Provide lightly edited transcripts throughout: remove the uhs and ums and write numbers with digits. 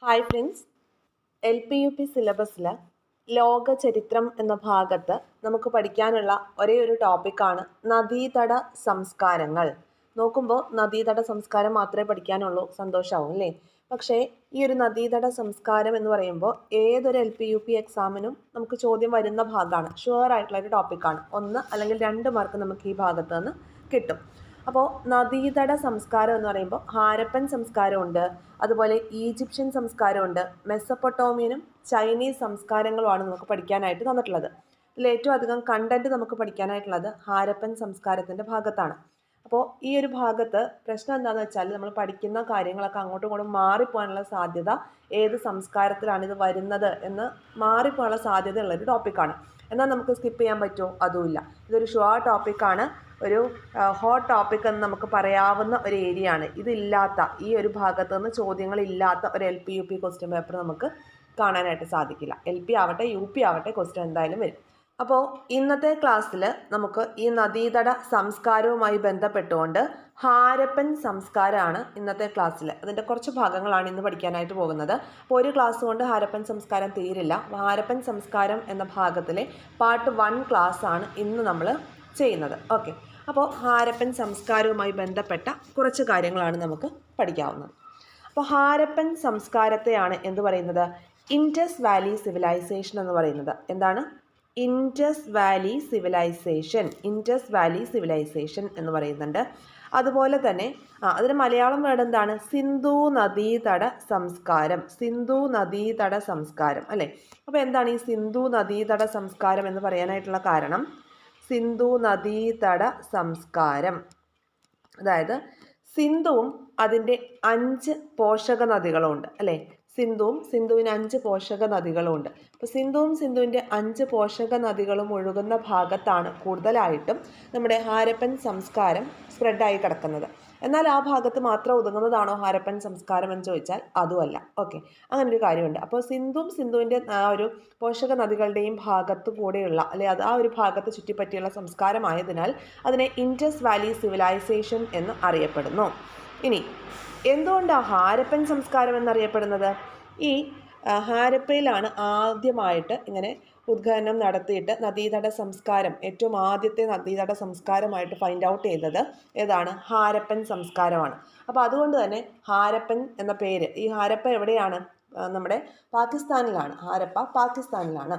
Hi friends, LP-UP സിലബസിൽ ലോക ചരിത്രം എന്ന ഭാഗത്ത് നമുക്ക് പഠിക്കാനുള്ള ഒരേ ഒരു ടോപ്പിക്കാണ് നദീതട സംസ്കാരങ്ങൾ. നോക്കുമ്പോൾ നദീതട സംസ്കാരം മാത്രമേ പഠിക്കാനുള്ളൂ, സന്തോഷമാവും അല്ലേ? പക്ഷേ ഈ ഒരു നദീതട സംസ്കാരം എന്ന് പറയുമ്പോൾ ഏതൊരു LP-UP എക്സാമിനും നമുക്ക് ചോദ്യം വരുന്ന ഭാഗമാണ്, ഷുവർ ആയിട്ടുള്ള ഒരു ടോപ്പിക്കാണ്. 1 അല്ലെങ്കിൽ 2 മാർക്ക് നമുക്ക് ഈ ഭാഗത്ത് നിന്ന് കിട്ടും. അപ്പോൾ നദീതട സംസ്കാരം എന്ന് പറയുമ്പോൾ ഹാരപ്പൻ സംസ്കാരമുണ്ട്, അതുപോലെ ഈജിപ്ഷ്യൻ സംസ്കാരമുണ്ട്, മെസ്സപ്പൊട്ടോമിയനും ചൈനീസ് സംസ്കാരങ്ങളുമാണ് നമുക്ക് പഠിക്കാനായിട്ട് തന്നിട്ടുള്ളത്. ഇതിൽ ഏറ്റവും അധികം കണ്ടന്റ് നമുക്ക് പഠിക്കാനായിട്ടുള്ളത് ഹാരപ്പൻ സംസ്കാരത്തിൻ്റെ ഭാഗത്താണ്. അപ്പോൾ ഈ ഒരു ഭാഗത്ത് പ്രശ്നം എന്താണെന്ന് വെച്ചാൽ നമ്മൾ പഠിക്കുന്ന കാര്യങ്ങളൊക്കെ അങ്ങോട്ടും ഇങ്ങോട്ടും മാറിപ്പോകാനുള്ള സാധ്യത, ഏത് സംസ്കാരത്തിലാണ് ഇത് വരുന്നത് എന്ന് മാറിപ്പോകാനുള്ള സാധ്യതയുള്ളൊരു ടോപ്പിക്കാണ്. എന്നാൽ നമുക്ക് സ്കിപ്പ് ചെയ്യാൻ പറ്റുമോ? അതുമില്ല. ഇതൊരു ഷുവർ ടോപ്പിക്കാണ്, ഒരു ഹോട്ട് ടോപ്പിക് എന്ന് നമുക്ക് പറയാവുന്ന ഒരു ഏരിയ ആണ്. ഇതില്ലാത്ത ഈ ഒരു ഭാഗത്ത് നിന്ന് ചോദ്യങ്ങളില്ലാത്ത ഒരു LP-UP ക്വസ്റ്റ്യൻ പേപ്പർ നമുക്ക് കാണാനായിട്ട് സാധിക്കില്ല. LP ആവട്ടെ UP ആവട്ടെ ക്വസ്റ്റ്യൻ എന്തായാലും വരും. അപ്പോൾ ഇന്നത്തെ ക്ലാസ്സിൽ നമുക്ക് ഈ നദീതട സംസ്കാരവുമായി ബന്ധപ്പെട്ടുകൊണ്ട് ഹാരപ്പൻ സംസ്കാരമാണ് ഇന്നത്തെ ക്ലാസ്സിൽ. അതിൻ്റെ കുറച്ച് ഭാഗങ്ങളാണ് ഇന്ന് പഠിക്കാനായിട്ട് പോകുന്നത്. അപ്പോൾ ഒരു ക്ലാസ് കൊണ്ട് ഹാരപ്പൻ സംസ്കാരം തീരില്ല. ഹാരപ്പൻ സംസ്കാരം എന്ന ഭാഗത്തിലെ പാർട്ട് 1 ക്ലാസ് ആണ് ഇന്ന് നമ്മൾ ചെയ്യുന്നത്. ഓക്കെ, അപ്പോൾ ഹാരപ്പൻ സംസ്കാരവുമായി ബന്ധപ്പെട്ട കുറച്ച് കാര്യങ്ങളാണ് നമുക്ക് പഠിക്കാവുന്നത്. അപ്പോൾ ഹാരപ്പൻ സംസ്കാരത്തെയാണ് എന്ത് പറയുന്നത്? ഇൻഡസ് വാലി സിവിലൈസേഷൻ എന്ന് പറയുന്നത്. എന്താണ്? Indus valley civilisation. Indus valley civilisation എന്ന് പറയുന്നുണ്ട്. അതുപോലെ തന്നെ അതിന് മലയാളം വേർഡ് എന്താണ്? സിന്ധു നദീതട സംസ്കാരം. സിന്ധു നദീതട സംസ്കാരം അല്ലേ? അപ്പോൾ എന്താണ് ഈ സിന്ധു നദീതട സംസ്കാരം എന്ന് പറയാനായിട്ടുള്ള കാരണം? സിന്ധു നദീതട സംസ്കാരം, അതായത് സിന്ധുവും അതിൻ്റെ 5 പോഷക നദികളുണ്ട് അല്ലേ? സിന്ധുവിന് 5 പോഷക നദികളുണ്ട്. അപ്പോൾ സിന്ധുവിൻ്റെ 5 പോഷക നദികളും ഒഴുകുന്ന ഭാഗത്താണ് കൂടുതലായിട്ടും നമ്മുടെ ഹാരപ്പൻ സംസ്കാരം സ്പ്രെഡായി കിടക്കുന്നത്. എന്നാൽ ആ ഭാഗത്ത് മാത്രം ഒതുങ്ങുന്നതാണോ ഹാരപ്പൻ സംസ്കാരം എന്ന് ചോദിച്ചാൽ അതുമല്ല. ഓക്കെ, അങ്ങനൊരു കാര്യമുണ്ട്. അപ്പോൾ സിന്ധുവിൻ്റെ ആ ഒരു പോഷക നദികളുടെയും ഭാഗത്ത് കൂടെയുള്ള അല്ലെ അത് ആ ഒരു ഭാഗത്ത് ചുറ്റിപ്പറ്റിയുള്ള സംസ്കാരമായതിനാൽ അതിനെ ഇൻഡസ് വാലി സിവിലൈസേഷൻ എന്ന് അറിയപ്പെടുന്നു. ഇനി എന്തുകൊണ്ടാണ് ഹാരപ്പൻ സംസ്കാരം എന്നറിയപ്പെടുന്നത്? ഈ ഹാരപ്പയിലാണ് ആദ്യമായിട്ട് ഇങ്ങനെ ഉദ്ഖനനം നടത്തിയിട്ട് നദീതട സംസ്കാരം, ഏറ്റവും ആദ്യത്തെ നദീതട സംസ്കാരമായിട്ട് ഫൈൻഡ് ഔട്ട് ചെയ്തത് ഏതാണ്? ഹാരപ്പൻ സംസ്കാരമാണ്. അപ്പോൾ അതുകൊണ്ട് തന്നെ ഹാരപ്പൻ എന്ന പേര്, ഈ ഹാരപ്പ എവിടെയാണ്? നമ്മുടെ പാകിസ്ഥാനിലാണ്. ഹാരപ്പ പാകിസ്ഥാനിലാണ്.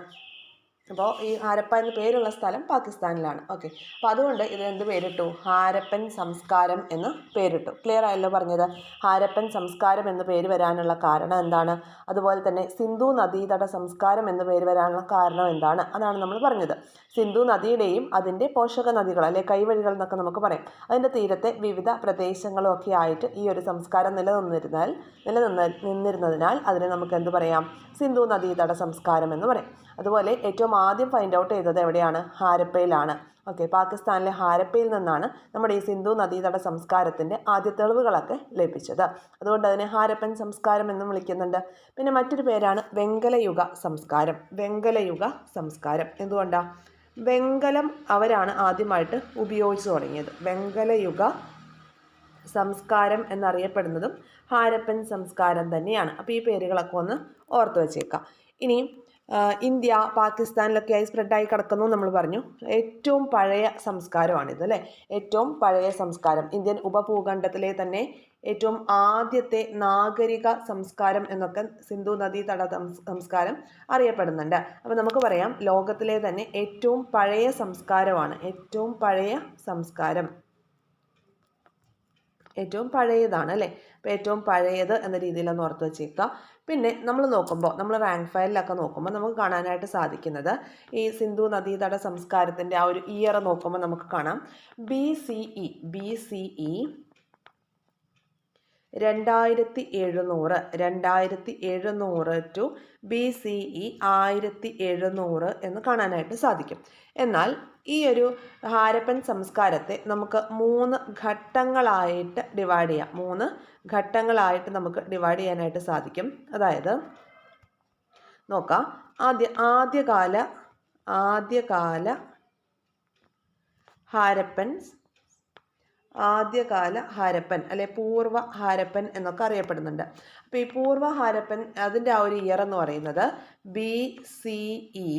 അപ്പോൾ ഈ ഹാരപ്പ എന്ന പേരുള്ള സ്ഥലം പാകിസ്ഥാനിലാണ്. ഓക്കെ, അപ്പോൾ അതുകൊണ്ട് ഇത് എന്ത് പേരിട്ടു? ഹാരപ്പൻ സംസ്കാരം എന്ന് പേരിട്ടു. ക്ലിയർ ആയല്ലോ പറഞ്ഞത്? ഹാരപ്പൻ സംസ്കാരം എന്ന് പേര് വരാനുള്ള കാരണം എന്താണ്? അതുപോലെ തന്നെ സിന്ധു നദീതട സംസ്കാരം എന്ന് പേര് വരാനുള്ള കാരണം എന്താണ്? അതാണ് നമ്മൾ പറഞ്ഞത്. സിന്ധു നദിയുടെയും അതിൻ്റെ പോഷക നദികൾ അല്ലെ കൈവഴികൾ എന്നൊക്കെ നമുക്ക് പറയാം, അതിൻ്റെ തീരത്തെ വിവിധ പ്രദേശങ്ങളും ഒക്കെ ആയിട്ട് ഈ ഒരു സംസ്കാരം നിലനിന്നിരുന്നതിനാൽ അതിനെ നമുക്ക് എന്ത് പറയാം? സിന്ധു നദീതട സംസ്കാരം എന്ന് പറയും. അതുപോലെ ഏറ്റവും ആദ്യം ഫൈൻഡ് ഔട്ട് ചെയ്തത് എവിടെയാണ്? ഹാരപ്പയിലാണ്. ഓക്കെ, പാകിസ്ഥാനിലെ ഹാരപ്പയിൽ നിന്നാണ് നമ്മുടെ ഈ സിന്ധു നദീതട സംസ്കാരത്തിൻ്റെ ആദ്യ തെളിവുകളൊക്കെ ലഭിച്ചത്. അതുകൊണ്ട് അതിനെ ഹാരപ്പൻ സംസ്കാരം എന്നും വിളിക്കുന്നുണ്ട്. പിന്നെ മറ്റൊരു പേരാണ് വെങ്കലയുഗ സംസ്കാരം. വെങ്കലയുഗ സംസ്കാരം എന്തുകൊണ്ടാണ്? വെങ്കലം അവരാണ് ആദ്യമായിട്ട് ഉപയോഗിച്ചു തുടങ്ങിയത്. വെങ്കലയുഗ സംസ്കാരം എന്നറിയപ്പെടുന്നതും ഹാരപ്പൻ സംസ്കാരം തന്നെയാണ്. അപ്പോൾ ഈ പേരുകളൊക്കെ ഒന്ന് ഓർത്ത് വച്ചേക്കാം. ഇനി ഇന്ത്യ പാകിസ്ഥാനിലൊക്കെ ആയി സ്പ്രെഡായി കിടക്കുന്നു നമ്മൾ പറഞ്ഞു. ഏറ്റവും പഴയ സംസ്കാരമാണിത് അല്ലേ? ഏറ്റവും പഴയ സംസ്കാരം, ഇന്ത്യൻ ഉപഭൂഖണ്ഡത്തിലെ തന്നെ ഏറ്റവും ആദ്യത്തെ നാഗരിക സംസ്കാരം എന്നൊക്കെ സിന്ധു നദീതട സംസ്കാരം അറിയപ്പെടുന്നുണ്ട്. അപ്പോൾ നമുക്ക് പറയാം ലോകത്തിലെ തന്നെ ഏറ്റവും പഴയ സംസ്കാരമാണ്. ഏറ്റവും പഴയ സംസ്കാരം, ഏറ്റവും പഴയതാണ് അല്ലേ? അപ്പോൾ ഏറ്റവും പഴയത് എന്ന രീതിയിലൊന്ന് ഓർത്ത് വെച്ചേക്കുക. പിന്നെ നമ്മൾ നോക്കുമ്പോൾ, നമ്മൾ റാങ്ക് ഫയലിലൊക്കെ നോക്കുമ്പോൾ നമുക്ക് കാണാനായിട്ട് സാധിക്കുന്നത് ഈ സിന്ധു നദീതട സംസ്കാരത്തിൻ്റെ ആ ഒരു ഇയർ നോക്കുമ്പോൾ നമുക്ക് കാണാം BCE 2700 ടു BCE 1700 എന്ന് കാണാനായിട്ട് സാധിക്കും. എന്നാൽ ഈ ഒരു ഹാരപ്പൻ സംസ്കാരത്തെ നമുക്ക് 3 ഘട്ടങ്ങളായിട്ട് ഡിവൈഡ് ചെയ്യാം. 3 ഘട്ടങ്ങളായിട്ട് നമുക്ക് ഡിവൈഡ് ചെയ്യാനായിട്ട് സാധിക്കും. അതായത് നോക്കാം, ആദ്യകാല ഹാരപ്പൻ ആദ്യകാല ഹാരപ്പൻ അല്ലെ പൂർവ്വ ഹാരപ്പൻ എന്നൊക്കെ അറിയപ്പെടുന്നുണ്ട്. അപ്പോൾ ഈ പൂർവ്വ ഹാരപ്പൻ അതിൻ്റെ ആ ഒരു ഇയർ എന്ന് പറയുന്നത് BCE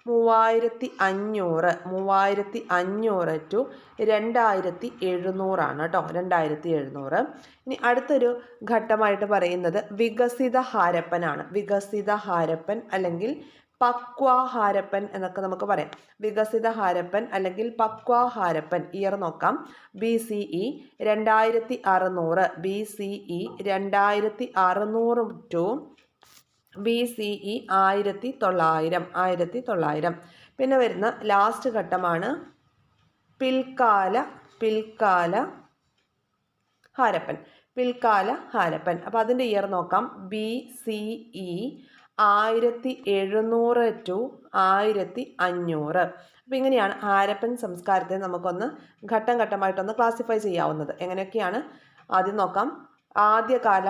3500 ടു 2700 കേട്ടോ, 2700. ഇനി അടുത്തൊരു ഘട്ടമായിട്ട് പറയുന്നത് വികസിത ഹാരപ്പനാണ്. വികസിത ഹാരപ്പൻ അല്ലെങ്കിൽ പക്വ ഹാരപ്പൻ എന്നൊക്കെ നമുക്ക് പറയാം. വികസിത ഹാരപ്പൻ അല്ലെങ്കിൽ പക്വ ഹാരപ്പൻ ഇയർ നോക്കാം. BCE 2600, BCE 2600 to BCE 1900. പിന്നെ വരുന്ന ലാസ്റ്റ് ഘട്ടമാണ് പിൽക്കാല ഹാരപ്പൻ. പിൽക്കാല ഹാരപ്പൻ. അപ്പോൾ അതിൻ്റെ ഇയർ നോക്കാം. BCE 1700 to 1500. അപ്പോൾ ഇങ്ങനെയാണ് ഹാരപ്പൻ സംസ്കാരത്തെ നമുക്കൊന്ന് ഘട്ടം ഘട്ടമായിട്ടൊന്ന് ക്ലാസിഫൈ ചെയ്യാവുന്നത്. എങ്ങനെയൊക്കെയാണ്? ആദ്യം നോക്കാം. ആദ്യകാല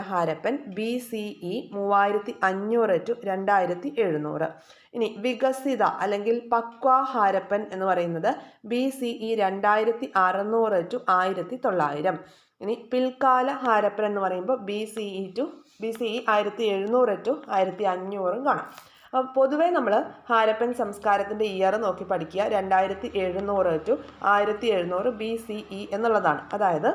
ഹാരപ്പൻ BCE 3500 ടു 2700. ഇനി വികസിത അല്ലെങ്കിൽ പക്വ ഹാരപ്പൻ എന്ന് പറയുന്നത് BCE 2600 ടു 1900. ഇനി പിൽക്കാല ഹാരപ്പൻ എന്ന് പറയുമ്പോൾ BCE 1700 ടു 1500 കാണാം. പൊതുവേ നമ്മൾ ഹാരപ്പൻ സംസ്കാരത്തിൻ്റെ ഇയർ നോക്കി പഠിക്കുക. 2700 ടു 1700 BCE എന്നുള്ളതാണ്. അതായത്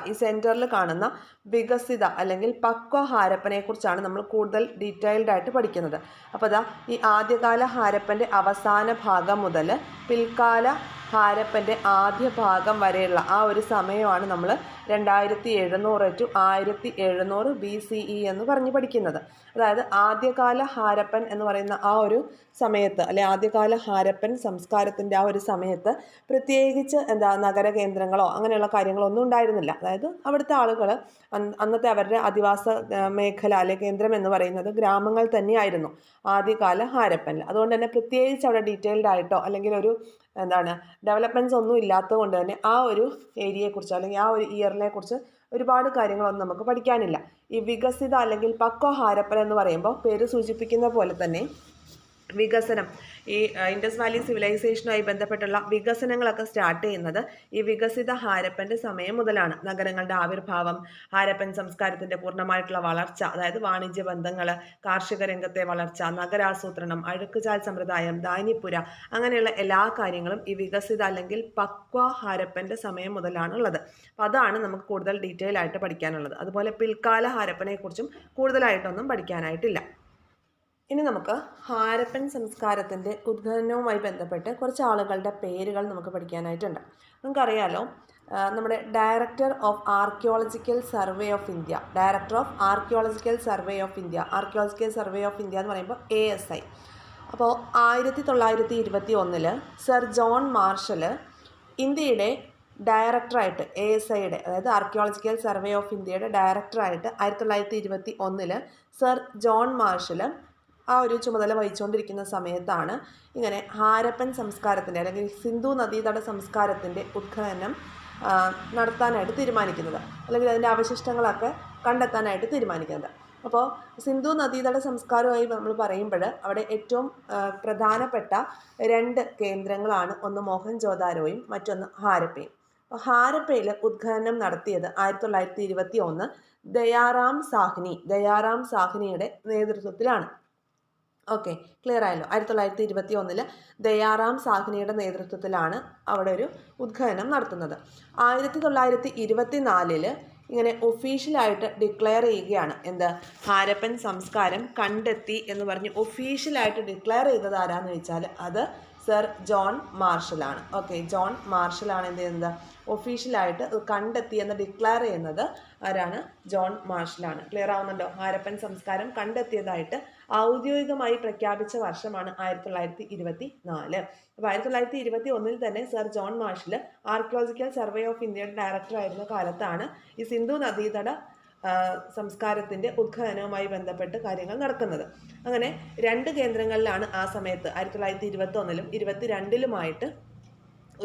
ഈ സെൻറ്ററിൽ കാണുന്ന വികസിത അല്ലെങ്കിൽ പക്വ ഹാരപ്പനെ കുറിച്ചാണ് നമ്മൾ കൂടുതൽ ഡീറ്റെയിൽഡ് ആയിട്ട് പഠിക്കുന്നത്. അപ്പോൾ ഈ ആദ്യകാല ഹാരപ്പൻ്റെ അവസാന ഭാഗം മുതൽ പിൽക്കാല ഹാരപ്പൻ്റെ ആദ്യ ഭാഗം വരെയുള്ള ആ ഒരു സമയമാണ് നമ്മൾ 2700 ടു 1700 BCE എന്ന് പറഞ്ഞ് പഠിക്കുന്നത്. അതായത് ആദ്യകാല ഹാരപ്പൻ എന്ന് പറയുന്ന ആ ഒരു സമയത്ത് അല്ലെ ആദ്യകാല ഹാരപ്പൻ സംസ്കാരത്തിൻ്റെ ആ ഒരു സമയത്ത് പ്രത്യേകിച്ച് നഗര കേന്ദ്രങ്ങളോ അങ്ങനെയുള്ള കാര്യങ്ങളോ ഒന്നും ഉണ്ടായിരുന്നില്ല. അതായത് അവിടുത്തെ ആളുകൾ അന്നത്തെ അവരുടെ അധിവാസ മേഖല അല്ലെ കേന്ദ്രം എന്ന് പറയുന്നത് ഗ്രാമങ്ങൾ തന്നെയായിരുന്നു ആദ്യകാല ഹാരപ്പനിൽ. അതുകൊണ്ട് തന്നെ പ്രത്യേകിച്ച് അവിടെ ഡീറ്റെയിൽഡ് ആയിട്ടോ അല്ലെങ്കിൽ ഒരു ഡെവലപ്മെൻറ്റ്സ് ഒന്നും ഇല്ലാത്തത് കൊണ്ട് തന്നെ ആ ഒരു ഏരിയയെക്കുറിച്ച് അല്ലെങ്കിൽ ആ ഒരു ഇയറിനെ കുറിച്ച് ഒരുപാട് കാര്യങ്ങളൊന്നും നമുക്ക് പഠിക്കാനില്ല. ഈ വികസിത അല്ലെങ്കിൽ പക്വ ഹാരപ്പൻ എന്ന് പറയുമ്പോൾ പേര് സൂചിപ്പിക്കുന്ന പോലെ തന്നെ വികസനം, ഈ ഇൻഡസ് വാലി സിവിലൈസേഷനുമായി ബന്ധപ്പെട്ടുള്ള വികസനങ്ങളൊക്കെ സ്റ്റാർട്ട് ചെയ്യുന്നത് ഈ വികസിത ഹാരപ്പൻ്റെ സമയം മുതലാണ്. നഗരങ്ങളുടെ ആവിർഭാവം, ഹാരപ്പൻ സംസ്കാരത്തിൻ്റെ പൂർണ്ണമായിട്ടുള്ള വളർച്ച, അതായത് വാണിജ്യ ബന്ധങ്ങൾ, കാർഷിക രംഗത്തെ വളർച്ച, നഗരാസൂത്രണം, അഴുക്കുചാൽ സമ്പ്രദായം, ധാന്യപ്പുര, അങ്ങനെയുള്ള എല്ലാ കാര്യങ്ങളും ഈ വികസിത അല്ലെങ്കിൽ പക്വ ഹാരപ്പൻ്റെ സമയം മുതലാണുള്ളത്. അപ്പോൾ അതാണ് നമുക്ക് കൂടുതൽ ഡീറ്റെയിൽ ആയിട്ട് പഠിക്കാനുള്ളത്. അതുപോലെ പിൽക്കാല ഹാരപ്പനെ കുറിച്ചും കൂടുതലായിട്ടൊന്നും പഠിക്കാനായിട്ടില്ല. ഇനി നമുക്ക് ഹാരപ്പൻ സംസ്കാരത്തിൻ്റെ ഉദ്ഖനനവുമായി ബന്ധപ്പെട്ട് കുറച്ച് ആളുകളുടെ പേരുകൾ നമുക്ക് പഠിക്കാനായിട്ടുണ്ട്. നമുക്കറിയാലോ, നമ്മുടെ director of archaeological survey of India archaeological survey of India എന്ന് പറയുമ്പോൾ ASI. അപ്പോൾ 1921 സർ ജോൺ മാർഷൽ ഇന്ത്യയുടെ ഡയറക്ടറായിട്ട് ASIയുടെ അതായത് ആർക്കിയോളജിക്കൽ സർവേ ഓഫ് ഇന്ത്യയുടെ ഡയറക്ടറായിട്ട് 1921 സർ ജോൺ മാർഷൽ ആ ഒരു ചുമതല വഹിച്ചുകൊണ്ടിരിക്കുന്ന സമയത്താണ് ഇങ്ങനെ ഹാരപ്പൻ സംസ്കാരത്തിൻ്റെ അല്ലെങ്കിൽ സിന്ധു നദീതട സംസ്കാരത്തിൻ്റെ ഉദ്ഖനനം നടത്താനായിട്ട് തീരുമാനിക്കുന്നത്, അല്ലെങ്കിൽ അതിൻ്റെ അവശിഷ്ടങ്ങളൊക്കെ കണ്ടെത്താനായിട്ട് തീരുമാനിക്കുന്നത്. അപ്പോൾ സിന്ധു നദീതട സംസ്കാരവുമായി നമ്മൾ പറയുമ്പോൾ അവിടെ ഏറ്റവും പ്രധാനപ്പെട്ട 2 കേന്ദ്രങ്ങളാണ്, ഒന്ന് മോഹൻജോദാരോയും മറ്റൊന്ന് ഹാരപ്പയും. അപ്പോൾ ഹാരപ്പയിൽ ഉദ്ഖനനം നടത്തിയത് 1921 ദയാറാം സാഹ്നിയുടെ നേതൃത്വത്തിലാണ്. ഓക്കെ, ക്ലിയർ ആയല്ലോ. 1921 ദയാറാം സാഹ്നിയുടെ നേതൃത്വത്തിലാണ് അവിടെ ഒരു ഉദ്ഖനനം നടത്തുന്നത്. 1924 ഇങ്ങനെ ഒഫീഷ്യലായിട്ട് ഡിക്ലെയർ ചെയ്യുകയാണ്. ഹാരപ്പൻ സംസ്കാരം കണ്ടെത്തി എന്ന് പറഞ്ഞ് ഒഫീഷ്യലായിട്ട് ഡിക്ലെയർ ചെയ്തത് ആരാന്ന് വെച്ചാൽ അത് സർ ജോൺ മാർഷലാണ്. ഓക്കെ, ജോൺ മാർഷലാണ് എന്ത് ചെയ്യുന്നത്, ഒഫീഷ്യലായിട്ട് കണ്ടെത്തി എന്ന് ഡിക്ലെയർ ചെയ്യുന്നത് ആരാണ്? ജോൺ മാർഷലാണ്. ക്ലിയർ ആവുന്നുണ്ടോ? ഹാരപ്പൻ സംസ്കാരം കണ്ടെത്തിയതായിട്ട് ഔദ്യോഗികമായി പ്രഖ്യാപിച്ച വർഷമാണ് 1924. അപ്പോൾ 1921 തന്നെ sir John marshal archaeological survey of ഇന്ത്യയുടെ ഡയറക്ടർ ആയിരുന്ന കാലത്താണ് ഈ സിന്ധു നദീതട സംസ്കാരത്തിൻ്റെ ഉദ്ഖനനവുമായി ബന്ധപ്പെട്ട് കാര്യങ്ങൾ നടക്കുന്നത്. അങ്ങനെ 2 കേന്ദ്രങ്ങളിലാണ് ആ സമയത്ത് 1921 22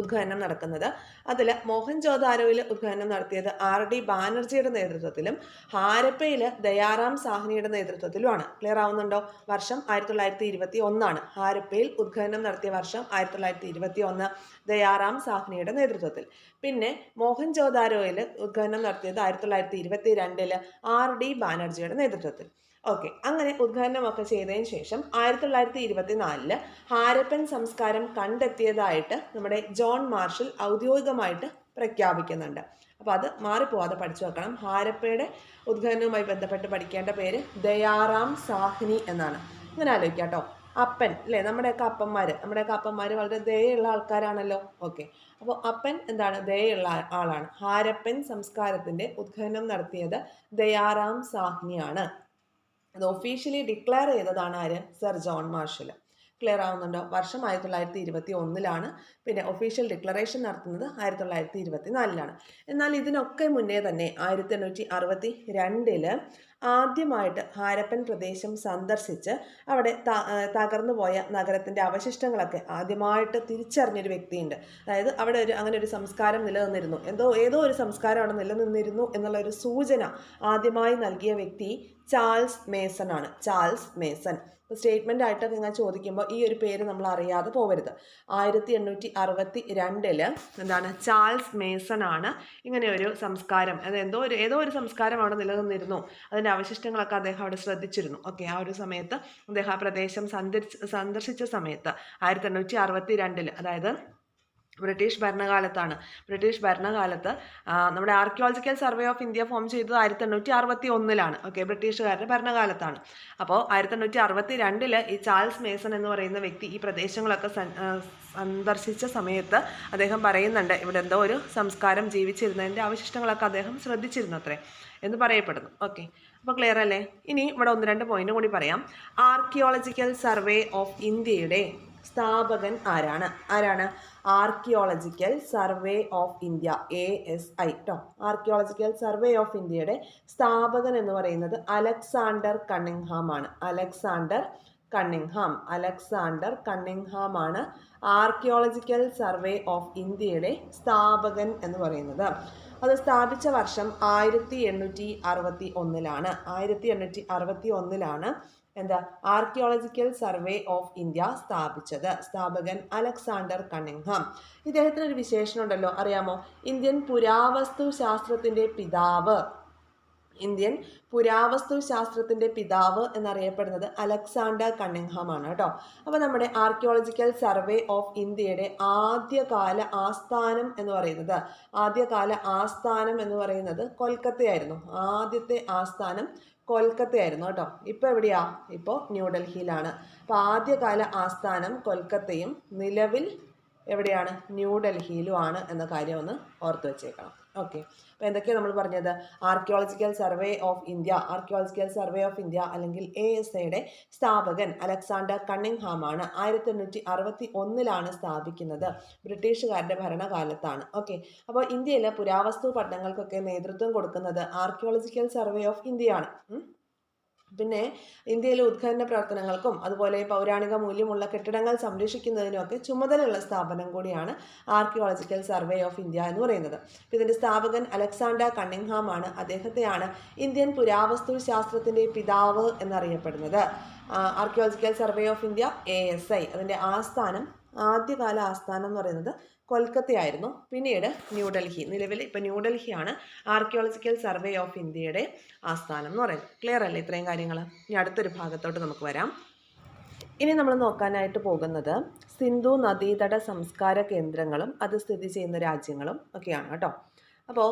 ഉദ്ഖനനം നടക്കുന്നത്. അതിൽ മോഹൻജോദാരോയിൽ ഉദ്ഖനനം നടത്തിയത് RD ബാനർജിയുടെ നേതൃത്വത്തിലും ഹാരപ്പയിൽ ദയാറാം സാഹ്നിയുടെ നേതൃത്വത്തിലുമാണ്. ക്ലിയർ ആവുന്നുണ്ടോ? വർഷം 1921. ഹാരപ്പയിൽ ഉദ്ഖനനം നടത്തിയ വർഷം 1921, ദയാറാം സാഹ്നിയുടെ നേതൃത്വത്തിൽ. പിന്നെ മോഹൻജോദാരോയിൽ ഉദ്ഖനനം നടത്തിയത് 1922 RD ബാനർജിയുടെ നേതൃത്വത്തിൽ. ഓക്കെ, അങ്ങനെ ഉദ്ഖനനമൊക്കെ ചെയ്തതിന് ശേഷം 1924 ഹാരപ്പൻ സംസ്കാരം കണ്ടെത്തിയതായിട്ട് നമ്മുടെ ജോൺ മാർഷൽ ഔദ്യോഗികമായിട്ട് പ്രഖ്യാപിക്കുന്നുണ്ട്. അപ്പോൾ അത് മാറിപ്പോവാതെ പഠിച്ചു വെക്കണം. ഹാരപ്പയുടെ ഉദ്ഖനനവുമായി ബന്ധപ്പെട്ട് പഠിക്കേണ്ട പേര് ദയാറാം സാഹ്നി എന്നാണ്. ഇങ്ങനെ ആലോചിക്കാം കേട്ടോ. അപ്പൻ അല്ലേ, നമ്മുടെയൊക്കെ അപ്പന്മാർ വളരെ ദയുള്ള ആൾക്കാരാണല്ലോ. ഓക്കെ, അപ്പോൾ അപ്പൻ എന്താണ്? ദയുള്ള ആളാണ്. ഹാരപ്പൻ സംസ്കാരത്തിന്റെ ഉദ്ഖനനം നടത്തിയത് ദയാറാം സാഹ്നിയാണ്. അത് ഒഫീഷ്യലി ഡിക്ലെയർ ചെയ്തതാണ് ആര്? Sir John marshal. ക്ലിയർ ആവുന്നുണ്ടോ? വർഷം 1921 പിന്നെ ഒഫീഷ്യൽ ഡിക്ലറേഷൻ നടത്തുന്നത് 1924. എന്നാൽ ഇതിനൊക്കെ മുന്നേ തന്നെ 1862 ആദ്യമായിട്ട് ഹാരപ്പൻ പ്രദേശം സന്ദർശിച്ച് അവിടെ തകർന്നു പോയ നഗരത്തിന്റെ അവശിഷ്ടങ്ങളൊക്കെ ആദ്യമായിട്ട് തിരിച്ചറിഞ്ഞൊരു വ്യക്തിയുണ്ട്. അതായത് അവിടെ അങ്ങനെ ഒരു സംസ്കാരം നിലനിന്നിരുന്നു, ഏതോ ഒരു സംസ്കാരം അവിടെ നിലനിന്നിരുന്നു എന്നുള്ള ഒരു സൂചന ആദ്യമായി നൽകിയ വ്യക്തി ചാൾസ് മേസൺ ആണ്. Charles Mason. സ്റ്റേറ്റ്മെന്റ് ആയിട്ടൊക്കെ ഇങ്ങനെ ചോദിക്കുമ്പോൾ ഈ ഒരു പേര് നമ്മൾ അറിയാതെ പോകരുത്. 1862 എന്താണ്? ചാൾസ് മേസൺ ആണ് ഇങ്ങനെ ഒരു സംസ്കാരം, അത് ഏതോ ഒരു സംസ്കാരം അവിടെ നിലനിന്നിരുന്നു, അതിന്റെ അവശിഷ്ടങ്ങളൊക്കെ അദ്ദേഹം അവിടെ ശ്രദ്ധിച്ചിരുന്നു. ഓക്കെ, ആ ഒരു സമയത്ത് അദ്ദേഹം ആ പ്രദേശം സന്ദർശിച്ച സമയത്ത് 1862, അതായത് ബ്രിട്ടീഷ് ഭരണകാലത്താണ്. ബ്രിട്ടീഷ് ഭരണകാലത്ത് നമ്മുടെ archaeological survey of India form ചെയ്തത് 1861. ഓക്കെ, ബ്രിട്ടീഷുകാരുടെ ഭരണകാലത്താണ്. അപ്പോൾ 1862 ഈ ചാൾസ് മേസൺ എന്ന് പറയുന്ന വ്യക്തി ഈ പ്രദേശങ്ങളൊക്കെ സന്ദർശിച്ച സമയത്ത് അദ്ദേഹം പറയുന്നുണ്ട്, ഇവിടെ എന്തോ ഒരു സംസ്കാരം ജീവിച്ചിരുന്നതിൻ്റെ അവശിഷ്ടങ്ങളൊക്കെ അദ്ദേഹം ശ്രദ്ധിച്ചിരുന്നു അത്രേ എന്ന് പറയപ്പെടുന്നു. ഓക്കെ, അപ്പോൾ ക്ലിയർ അല്ലേ? ഇനി ഇവിടെ 1-2 പോയിന്റ് കൂടി പറയാം. ആർക്കിയോളജിക്കൽ സർവേ ഓഫ് ഇന്ത്യയുടെ സ്ഥാപകൻ ആരാണ്? Archaeological survey of India, ASI ട്ടോ. ആർക്കിയോളജിക്കൽ സർവേ ഓഫ് ഇന്ത്യയുടെ സ്ഥാപകൻ എന്ന് പറയുന്നത് അലക്സാണ്ടർ കണ്ണിങ്ഹാം ആണ്. അലക്സാണ്ടർ കണ്ണിങ്ഹാം ആണ് ആർക്കിയോളജിക്കൽ സർവേ ഓഫ് ഇന്ത്യയുടെ സ്ഥാപകൻ എന്ന് പറയുന്നത്. അത് സ്ഥാപിച്ച വർഷം 1861. 1861 എന്താ? ആർക്കിയോളജിക്കൽ സർവേ ഓഫ് ഇന്ത്യ സ്ഥാപിച്ചത്. സ്ഥാപകൻ അലക്സാണ്ടർ കണ്ണിങ്ഹാം. ഇദ്ദേഹത്തിന് ഒരു വിശേഷണം ഉണ്ടല്ലോ, അറിയാമോ? ഇന്ത്യൻ പുരാവസ്തു ശാസ്ത്രത്തിന്റെ പിതാവ് എന്നറിയപ്പെടുന്നത് അലക്സാണ്ടർ കണ്ണിങ്ഹാം ആണ് കേട്ടോ. അപ്പോൾ നമ്മുടെ ആർക്കിയോളജിക്കൽ സർവേ ഓഫ് ഇന്ത്യയുടെ ആദ്യകാല ആസ്ഥാനം എന്ന് പറയുന്നത് കൊൽക്കത്തയായിരുന്നു. ആദ്യത്തെ ആസ്ഥാനം കൊൽക്കത്തയായിരുന്നു കേട്ടോ. ഇപ്പോൾ എവിടെയാ? ഇപ്പോൾ ന്യൂഡൽഹിയിലാണ്. അപ്പോൾ ആദ്യകാല ആസ്ഥാനം കൊൽക്കത്തയും നിലവിൽ എവിടെയാണ്? ന്യൂഡൽഹിയിലുമാണ് എന്ന കാര്യം ഒന്ന് ഓർത്ത് വെച്ചേക്കണം. ഓക്കെ, അപ്പോൾ എന്തൊക്കെയാണ് നമ്മൾ പറഞ്ഞത്? ആർക്കിയോളജിക്കൽ സർവേ ഓഫ് ഇന്ത്യ അല്ലെങ്കിൽ ASIയുടെ സ്ഥാപകൻ അലക്സാണ്ടർ കണ്ണിങ്ഹാം ആണ്. 1861 സ്ഥാപിക്കുന്നത്. ബ്രിട്ടീഷുകാരുടെ ഭരണകാലത്താണ്. ഓക്കെ, അപ്പോൾ ഇന്ത്യയിലെ പുരാവസ്തു പഠനങ്ങൾക്കൊക്കെ നേതൃത്വം കൊടുക്കുന്നത് ആർക്കിയോളജിക്കൽ സർവേ ഓഫ് ഇന്ത്യയാണ്. പിന്നെ ഇന്ത്യയിലെ ഉദ്ഖനന പ്രവർത്തനങ്ങൾക്കും അതുപോലെ പൗരാണിക മൂല്യമുള്ള കെട്ടിടങ്ങൾ സംരക്ഷിക്കുന്നതിനുമൊക്കെ ചുമതലയുള്ള സ്ഥാപനം കൂടിയാണ് ആർക്കിയോളജിക്കൽ സർവേ ഓഫ് ഇന്ത്യ എന്ന് പറയുന്നത്. ഇതിന്റെ സ്ഥാപകൻ അലക്സാണ്ടർ കണ്ണിങ്ഹാം ആണ്. അദ്ദേഹത്തെയാണ് ഇന്ത്യൻ പുരാവസ്തു ശാസ്ത്രത്തിന്റെ പിതാവ് എന്നറിയപ്പെടുന്നത്. Archaeological survey of India ASI, അതിന്റെ ആദ്യകാല ആസ്ഥാനം എന്ന് പറയുന്നത് കൊൽക്കത്തയായിരുന്നു. പിന്നീട് ന്യൂഡൽഹി, നിലവിൽ ഇപ്പം ന്യൂഡൽഹിയാണ് ആർക്കിയോളജിക്കൽ സർവേ ഓഫ് ഇന്ത്യയുടെ ആസ്ഥാനം എന്ന് പറയുന്നത്. ക്ലിയർ അല്ലേ ഇത്രയും കാര്യങ്ങൾ? ഇനി അടുത്തൊരു ഭാഗത്തോട്ട് നമുക്ക് വരാം. ഇനി നമ്മൾ നോക്കാനായിട്ട് പോകുന്നത് സിന്ധു നദീതട സംസ്കാര കേന്ദ്രങ്ങളും അത് സ്ഥിതി ചെയ്യുന്ന രാജ്യങ്ങളും ഒക്കെയാണ് കേട്ടോ. അപ്പോൾ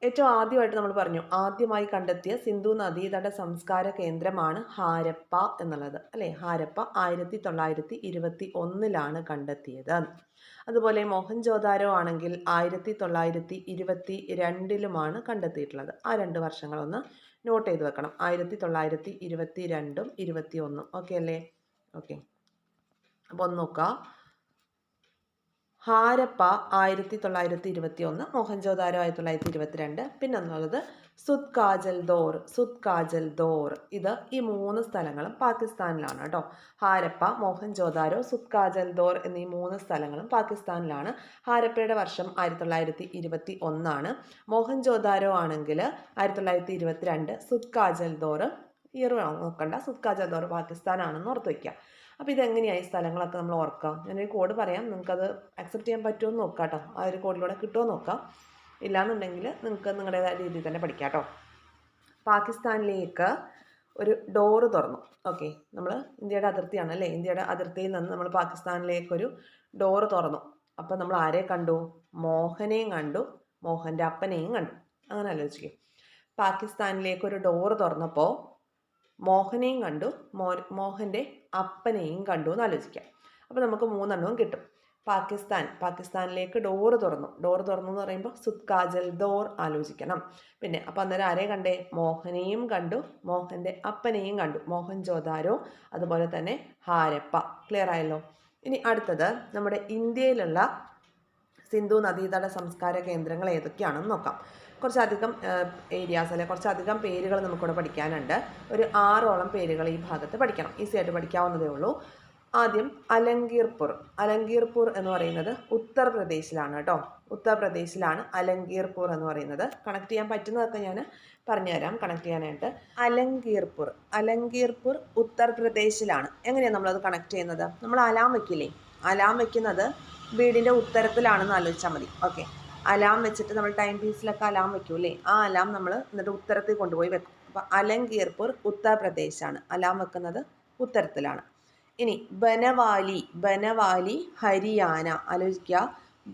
ഏറ്റവും ആദ്യമായിട്ട് നമ്മൾ പറഞ്ഞു, ആദ്യമായി കണ്ടെത്തിയ സിന്ധു നദീതട സംസ്കാര കേന്ദ്രമാണ് ഹാരപ്പ എന്നുള്ളത് അല്ലേ. ഹാരപ്പ 1921 കണ്ടെത്തിയത്. അതുപോലെ മോഹൻജോദാരോ ആണെങ്കിൽ 1922 കണ്ടെത്തിയിട്ടുള്ളത്. ആ 2 വർഷങ്ങളൊന്ന് നോട്ട് ചെയ്ത് വെക്കണം. 1922 21. ഓക്കെ അല്ലേ? ഓക്കെ, അപ്പോൾ ഒന്ന് നോക്കാം. ഹാരപ്പ 1921, മോഹൻജോദാരോ 1922. പിന്നെ ഒന്നുള്ളത് സുത് കാജൽ ദോർ, സുത് കാജൽ ദോർ. ഇത് ഈ 3 സ്ഥലങ്ങളും പാകിസ്ഥാനിലാണ് കേട്ടോ. ഹാരപ്പ, മോഹൻജോദാരോ, സുത് കാജൽ ദോർ എന്നീ 3 സ്ഥലങ്ങളും പാകിസ്ഥാനിലാണ്. ഹാരപ്പയുടെ വർഷം 1921, മോഹൻജോദാരോ ആണെങ്കിൽ 1922, സുത് കാജൽ ദോർ ഇയർ നോക്കണ്ട, സുത് കാജൽ ദോർ പാകിസ്ഥാനാണെന്ന് ഓർത്ത് വയ്ക്കുക. അപ്പോൾ ഇതെങ്ങനെയായി സ്ഥലങ്ങളൊക്കെ നമ്മൾ ഓർക്കുക? ഞാനൊരു കോഡ് പറയാം, നിങ്ങൾക്കത് അക്സെപ്റ്റ് ചെയ്യാൻ പറ്റുമോ എന്ന് നോക്കാം കേട്ടോ. ആ ഒരു കോഡിലൂടെ കിട്ടുമോ നോക്കാം. ഇല്ലാന്നുണ്ടെങ്കിൽ നിങ്ങൾക്ക് നിങ്ങളുടേതായ രീതിയിൽ തന്നെ പഠിക്കാം കേട്ടോ. പാകിസ്ഥാനിലേക്ക് ഒരു ഡോറ് തുറന്നു. ഓക്കെ, നമ്മൾ ഇന്ത്യയുടെ അതിർത്തിയാണ് അല്ലേ, ഇന്ത്യയുടെ അതിർത്തിയിൽ നിന്ന് നമ്മൾ പാകിസ്ഥാനിലേക്കൊരു ഡോറ് തുറന്നു. അപ്പോൾ നമ്മൾ ആരെ കണ്ടു? മോഹനെയും കണ്ടു, മോഹൻ്റെ അപ്പനെയും കണ്ടു. അങ്ങനെ ആലോചിക്കും. പാകിസ്ഥാനിലേക്കൊരു ഡോറ് തുറന്നപ്പോൾ മോഹനെയും കണ്ടു, മോഹൻ്റെ അപ്പനെയും കണ്ടു എന്ന് ആലോചിക്കാം. അപ്പോൾ നമുക്ക് 3 എണ്ണവും കിട്ടും. പാകിസ്ഥാനിലേക്ക് ഡോറ് തുറന്നു എന്ന് പറയുമ്പോൾ സുത് കാജൽ ദോർ ആലോചിക്കണം. പിന്നെ അപ്പോൾ അന്നേരം ആരെ കണ്ടേ? മോഹനെയും കണ്ടു, മോഹൻ്റെ അപ്പനെയും കണ്ടു. മോഹൻജോദാരോ, അതുപോലെ തന്നെ ഹാരപ്പ. ക്ലിയർ ആയല്ലോ. ഇനി അടുത്തത് നമ്മുടെ ഇന്ത്യയിലുള്ള സിന്ധു നദീതട സംസ്കാര കേന്ദ്രങ്ങൾ ഏതൊക്കെയാണെന്ന് നോക്കാം. കുറച്ചധികം ഏരിയാസ് അല്ലെ, കുറച്ചധികം പേരുകൾ നമുക്കിവിടെ പഠിക്കാനുണ്ട്. ഒരു 6ഓളം പേരുകൾ ഈ ഭാഗത്ത് പഠിക്കണം. ഈസി ആയിട്ട് പഠിക്കാവുന്നതേ ഉള്ളൂ. ആദ്യം അലങ്കീർപൂർ എന്ന് പറയുന്നത് ഉത്തർപ്രദേശിലാണ് കേട്ടോ. ഉത്തർപ്രദേശിലാണ് അലങ്കീർപൂർ എന്ന് പറയുന്നത്. കണക്ട് ചെയ്യാൻ പറ്റുന്നതൊക്കെ ഞാൻ പറഞ്ഞുതരാം കണക്ട് ചെയ്യാനായിട്ട്. അലങ്കീർപൂർ ഉത്തർപ്രദേശിലാണ്. എങ്ങനെയാണ് നമ്മളത് കണക്ട് ചെയ്യുന്നത്? നമ്മൾ അലാം വെക്കില്ലേ, അലാം വെക്കുന്നത് വീടിൻ്റെ ഉത്തരത്തിലാണെന്ന് ആലോചിച്ചാൽ മതി. ഓക്കെ, അലാം വെച്ചിട്ട് നമ്മൾ ടൈം പീസിലൊക്കെ അലാം വെക്കൂല്ലേ, ആ അലാം നമ്മൾ എന്നിട്ട് ഉത്തരത്തിൽ കൊണ്ടുപോയി വെക്കും. അപ്പോൾ അലങ്കീർപൂർ ഉത്തർപ്രദേശാണ്, അലാം വെക്കുന്നത് ഉത്തരത്തിലാണ്. ഇനി ബനവാലി ഹരിയാന. ആലോചിക്കുക,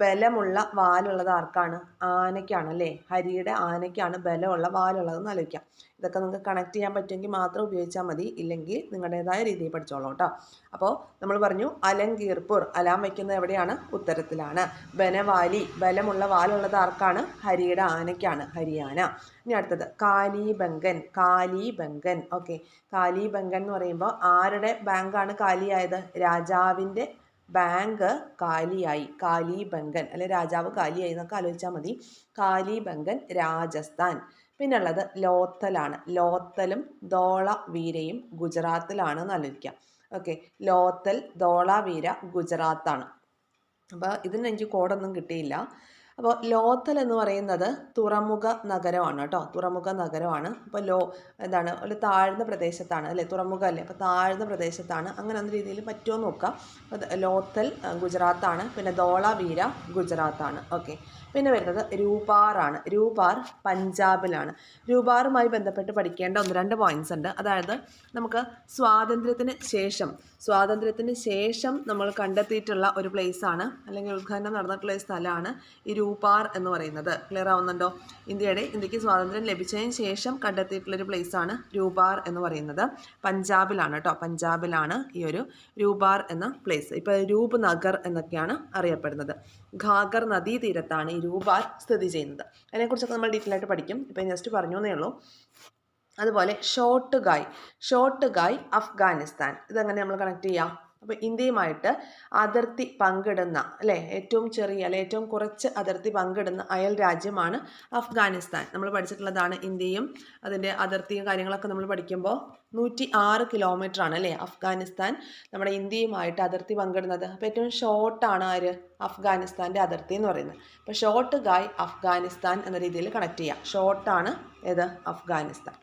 ബലമുള്ള വാലുള്ളത് ആർക്കാണ്? ആനയ്ക്കാണ് അല്ലേ. ഹരിയുടെ ആനയ്ക്കാണ് ബലമുള്ള വാലുള്ളതെന്ന് ആലോചിക്കാം. ഇതൊക്കെ നിങ്ങൾക്ക് കണക്ട് ചെയ്യാൻ പറ്റുമെങ്കിൽ മാത്രം ഉപയോഗിച്ചാൽ മതി, ഇല്ലെങ്കിൽ നിങ്ങളുടേതായ രീതിയിൽ പഠിച്ചോളൂ കേട്ടോ. അപ്പോൾ നമ്മൾ പറഞ്ഞു അലങ്കീർപൂർ, അലാം വയ്ക്കുന്നത് എവിടെയാണ്? ഉത്തരത്തിലാണ്. ബനവാലി, ബലമുള്ള വാലുള്ളത് ആർക്കാണ്? ഹരിയുടെ ആനയ്ക്കാണ്, ഹരിയാന. ഇനി അടുത്തത് കാലിബംഗൻ. ഓക്കെ, കാലിബംഗൻ എന്ന് പറയുമ്പോൾ ആരുടെ ബാങ്കാണ് കാലിയായത്? രാജാവിൻ്റെ ബാങ്ക് കാലിയായി, കാലിബംഗൻ അല്ലെ, രാജാവ് കാലിയായി എന്നൊക്കെ ആലോചിച്ചാൽ മതി. കാലിബംഗൻ രാജസ്ഥാൻ. പിന്നെ ഉള്ളത് ലോത്തലാണ്. ലോത്തലും ധോളവീരയും ഗുജറാത്തിലാണ് എന്ന് ആലോചിക്കാം. ഓക്കെ, ലോത്തൽ ധോളവീര ഗുജറാത്താണ്. അപ്പോൾ ഇതിന് എനിക്ക് കോഡൊന്നും കിട്ടിയില്ല. അപ്പോൾ ലോത്തൽ എന്ന് പറയുന്നത് തുറമുഖ നഗരമാണ് കേട്ടോ, തുറമുഖ നഗരമാണ്. അപ്പോൾ എന്താണ്, ഒരു താഴ്ന്ന പ്രദേശത്താണ് അല്ലേ, തുറമുഖം അല്ലേ, അപ്പോൾ താഴ്ന്ന പ്രദേശത്താണ്. അങ്ങനെ എന്ന രീതിയിൽ പറ്റുമോ നോക്കാം. ലോത്തൽ ഗുജറാത്താണ്, പിന്നെ ധോളവീര ഗുജറാത്താണ്. ഓക്കെ, പിന്നെ വരുന്നത് രൂപാറാണ്. രൂപാർ പഞ്ചാബിലാണ്. രൂപാറുമായി ബന്ധപ്പെട്ട് പഠിക്കേണ്ട 1-2 പോയിന്റ്സ് ഉണ്ട്. അതായത് നമുക്ക് സ്വാതന്ത്ര്യത്തിന് ശേഷം നമ്മൾ കണ്ടെത്തിയിട്ടുള്ള ഒരു പ്ലേസാണ്, അല്ലെങ്കിൽ ഉദ്ഘാടനം നടന്നിട്ടുള്ള സ്ഥലമാണ് ഈ രൂപാർ എന്ന് പറയുന്നത്. ക്ലിയർ ആവുന്നുണ്ടോ? ഇന്ത്യക്ക് സ്വാതന്ത്ര്യം ലഭിച്ചതിന് ശേഷം കണ്ടെത്തിയിട്ടുള്ളൊരു പ്ലേസാണ് രൂപാർ എന്ന് പറയുന്നത്. പഞ്ചാബിലാണ് കേട്ടോ, പഞ്ചാബിലാണ് ഈ ഒരു രൂപാർ എന്ന പ്ലേസ്. ഇപ്പോൾ രൂപ് നഗർ എന്നൊക്കെയാണ് അറിയപ്പെടുന്നത്. ഘാഗർ നദീതീരത്താണ് ഈ രൂപാർ സ്ഥിതി ചെയ്യുന്നത്. അതിനെക്കുറിച്ചൊക്കെ നമ്മൾ ഡീറ്റെയിൽ ആയിട്ട് പഠിക്കും. ഇപ്പം ജസ്റ്റ് പറഞ്ഞു എന്നേ ഉള്ളൂ. അതുപോലെ ഷോട്ട് ഗായ് അഫ്ഗാനിസ്ഥാൻ. ഇതെങ്ങനെ നമ്മൾ കണക്ട് ചെയ്യാം? അപ്പോൾ ഇന്ത്യയുമായിട്ട് അതിർത്തി പങ്കിടുന്ന അല്ലേ, ഏറ്റവും ചെറിയ അല്ലെ ഏറ്റവും കുറച്ച് അതിർത്തി പങ്കിടുന്ന അയൽ രാജ്യമാണ് അഫ്ഗാനിസ്ഥാൻ. നമ്മൾ പഠിച്ചിട്ടുള്ളതാണ്. ഇന്ത്യയും അതിൻ്റെ അതിർത്തിയും കാര്യങ്ങളൊക്കെ നമ്മൾ പഠിക്കുമ്പോൾ 106 കിലോമീറ്റർ ആണ് അല്ലേ അഫ്ഗാനിസ്ഥാൻ നമ്മുടെ ഇന്ത്യയുമായിട്ട് അതിർത്തി പങ്കിടുന്നത്. അപ്പോൾ ഏറ്റവും ഷോർട്ടാണ് ആര്? അഫ്ഗാനിസ്ഥാൻ്റെ അതിർത്തി എന്ന് പറയുന്നത്. അപ്പോൾ ഷോട്ട് ഗായ് അഫ്ഗാനിസ്ഥാൻ എന്ന രീതിയിൽ കണക്ട് ചെയ്യാം. ഷോർട്ടാണ് ഏത്? അഫ്ഗാനിസ്ഥാൻ.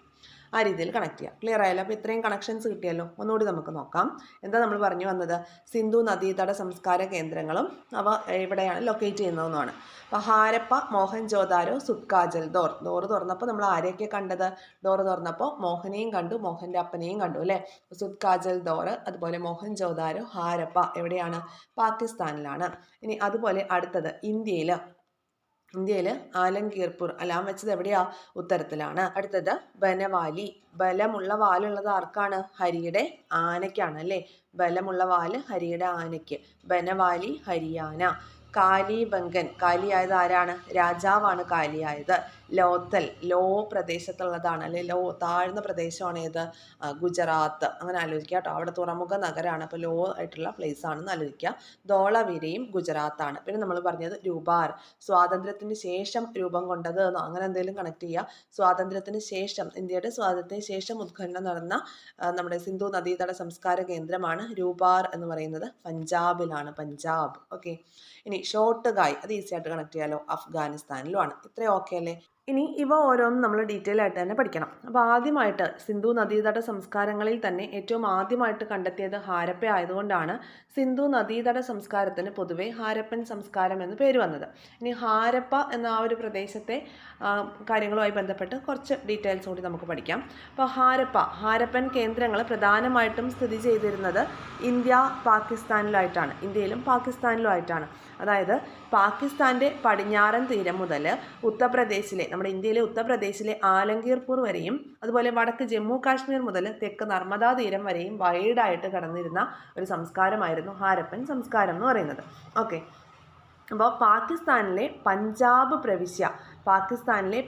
ആ രീതിയിൽ കണക്ട് ചെയ്യാം. ക്ലിയർ ആയല്ലോ? അപ്പോൾ ഇത്രയും കണക്ഷൻസ് കിട്ടിയല്ലോ. ഒന്നുകൂടി നമുക്ക് നോക്കാം. എന്താ നമ്മൾ പറഞ്ഞു വന്നത്? സിന്ധു നദീതട സംസ്കാര കേന്ദ്രങ്ങളും അവ എവിടെയാണ് ലൊക്കേറ്റ് ചെയ്യുന്നതെന്നാണ്. അപ്പോൾ ഹാരപ്പ, മോഹൻജോദാരോ, സുത് കാജൽ ദോർ. ഡോറ് തുറന്നപ്പോൾ നമ്മൾ ആരെയൊക്കെ കണ്ടത്? ഡോറ് തുറന്നപ്പോൾ മോഹനെയും കണ്ടു, മോഹൻ്റെ അപ്പനെയും കണ്ടു അല്ലേ. സുത് കാജൽ ദോർ, അതുപോലെ മോഹൻജോദാരോ, ഹാരപ്പ എവിടെയാണ്? പാകിസ്ഥാനിലാണ്. ഇനി അതുപോലെ അടുത്തത് ഇന്ത്യയിൽ ആലങ്കീർപൂർ, അലാം വെച്ചത് എവിടെയാ? ഉത്തരത്തിലാണ്. അടുത്തത് ബനവാലി. ബലമുള്ള വാലുള്ളത് ആർക്കാണ്? ഹരിയുടെ ആനയ്ക്കാണ് അല്ലേ. ബലമുള്ള വാല് ഹരിയുടെ ആനയ്ക്ക്. ബനവാലി ഹരിയാന. കാലിബംഗൻ, കാലിയായത് ആരാണ്? രാജാവാണ് കാലിയായത്. ലോത്തൽ ലോ പ്രദേശത്തുള്ളതാണ്, അല്ലെ ലോ താഴ്ന്ന പ്രദേശമാണ് ഏത്, ഗുജറാത്ത്. അങ്ങനെ ആലോചിക്കുക കേട്ടോ. അവിടെ തുറമുഖ നഗരമാണ്, അപ്പോൾ ലോ ആയിട്ടുള്ള പ്ലേസ് ആണെന്ന് ആലോചിക്കുക. ധോളവീരയും ഗുജറാത്താണ്. പിന്നെ നമ്മൾ പറഞ്ഞത് രൂപാർ, സ്വാതന്ത്ര്യത്തിന് ശേഷം രൂപം കൊണ്ടത് എന്നോ അങ്ങനെ എന്തെങ്കിലും കണക്ട് ചെയ്യുക. സ്വാതന്ത്ര്യത്തിന് ശേഷം, ഇന്ത്യയുടെ സ്വാതന്ത്ര്യത്തിന് ശേഷം ഉദ്ഖനനം നടന്ന നമ്മുടെ സിന്ധു നദീതട സംസ്കാര കേന്ദ്രമാണ് രൂപാർ എന്ന് പറയുന്നത്. പഞ്ചാബിലാണ്, പഞ്ചാബ്. ഓക്കെ. ഇനി ഷോട്ടുഗായ്, അത് ഈസി ആയിട്ട് കണക്ട് ചെയ്യാലോ, അഫ്ഗാനിസ്ഥാനിലുമാണ്. ഇത്രയും ഓക്കെ അല്ലേ? ഇനി ഇവ ഓരോന്നും നമ്മൾ ഡീറ്റെയിൽ ആയിട്ട് തന്നെ പഠിക്കണം. അപ്പോൾ ആദ്യമായിട്ട് സിന്ധു നദീതട സംസ്കാരങ്ങളിൽ തന്നെ ഏറ്റവും ആദ്യമായിട്ട് കണ്ടെത്തിയത് ഹാരപ്പ ആയതുകൊണ്ടാണ് സിന്ധു നദീതട സംസ്കാരത്തിന് പൊതുവെ ഹാരപ്പൻ സംസ്കാരം എന്ന് പേര് വന്നത്. ഇനി ഹാരപ്പ എന്ന ആ ഒരു പ്രദേശത്തെ കാര്യങ്ങളുമായി ബന്ധപ്പെട്ട് കുറച്ച് ഡീറ്റെയിൽസ് കൂടി നമുക്ക് പഠിക്കാം. അപ്പോൾ ഹാരപ്പൻ കേന്ദ്രങ്ങൾ പ്രധാനമായിട്ടും സ്ഥിതി ചെയ്തിരുന്നത് ഇന്ത്യയിലും പാകിസ്ഥാനിലുമായിട്ടാണ്. അതായത് പാകിസ്ഥാൻ്റെ പടിഞ്ഞാറൻ തീരം മുതൽ ഉത്തർപ്രദേശിലെ, നമ്മുടെ ഇന്ത്യയിലെ ഉത്തർപ്രദേശിലെ ആലങ്കീർപൂർ വരെയും അതുപോലെ വടക്ക് ജമ്മു കാശ്മീർ മുതൽ തെക്ക് നർമ്മദാ തീരം വരെയും വൈഡായിട്ട് കടന്നിരുന്ന ഒരു സംസ്കാരമായിരുന്നു ഹാരപ്പൻ സംസ്കാരം എന്ന് പറയുന്നത്. ഓക്കെ. അപ്പോൾ പാകിസ്ഥാനിലെ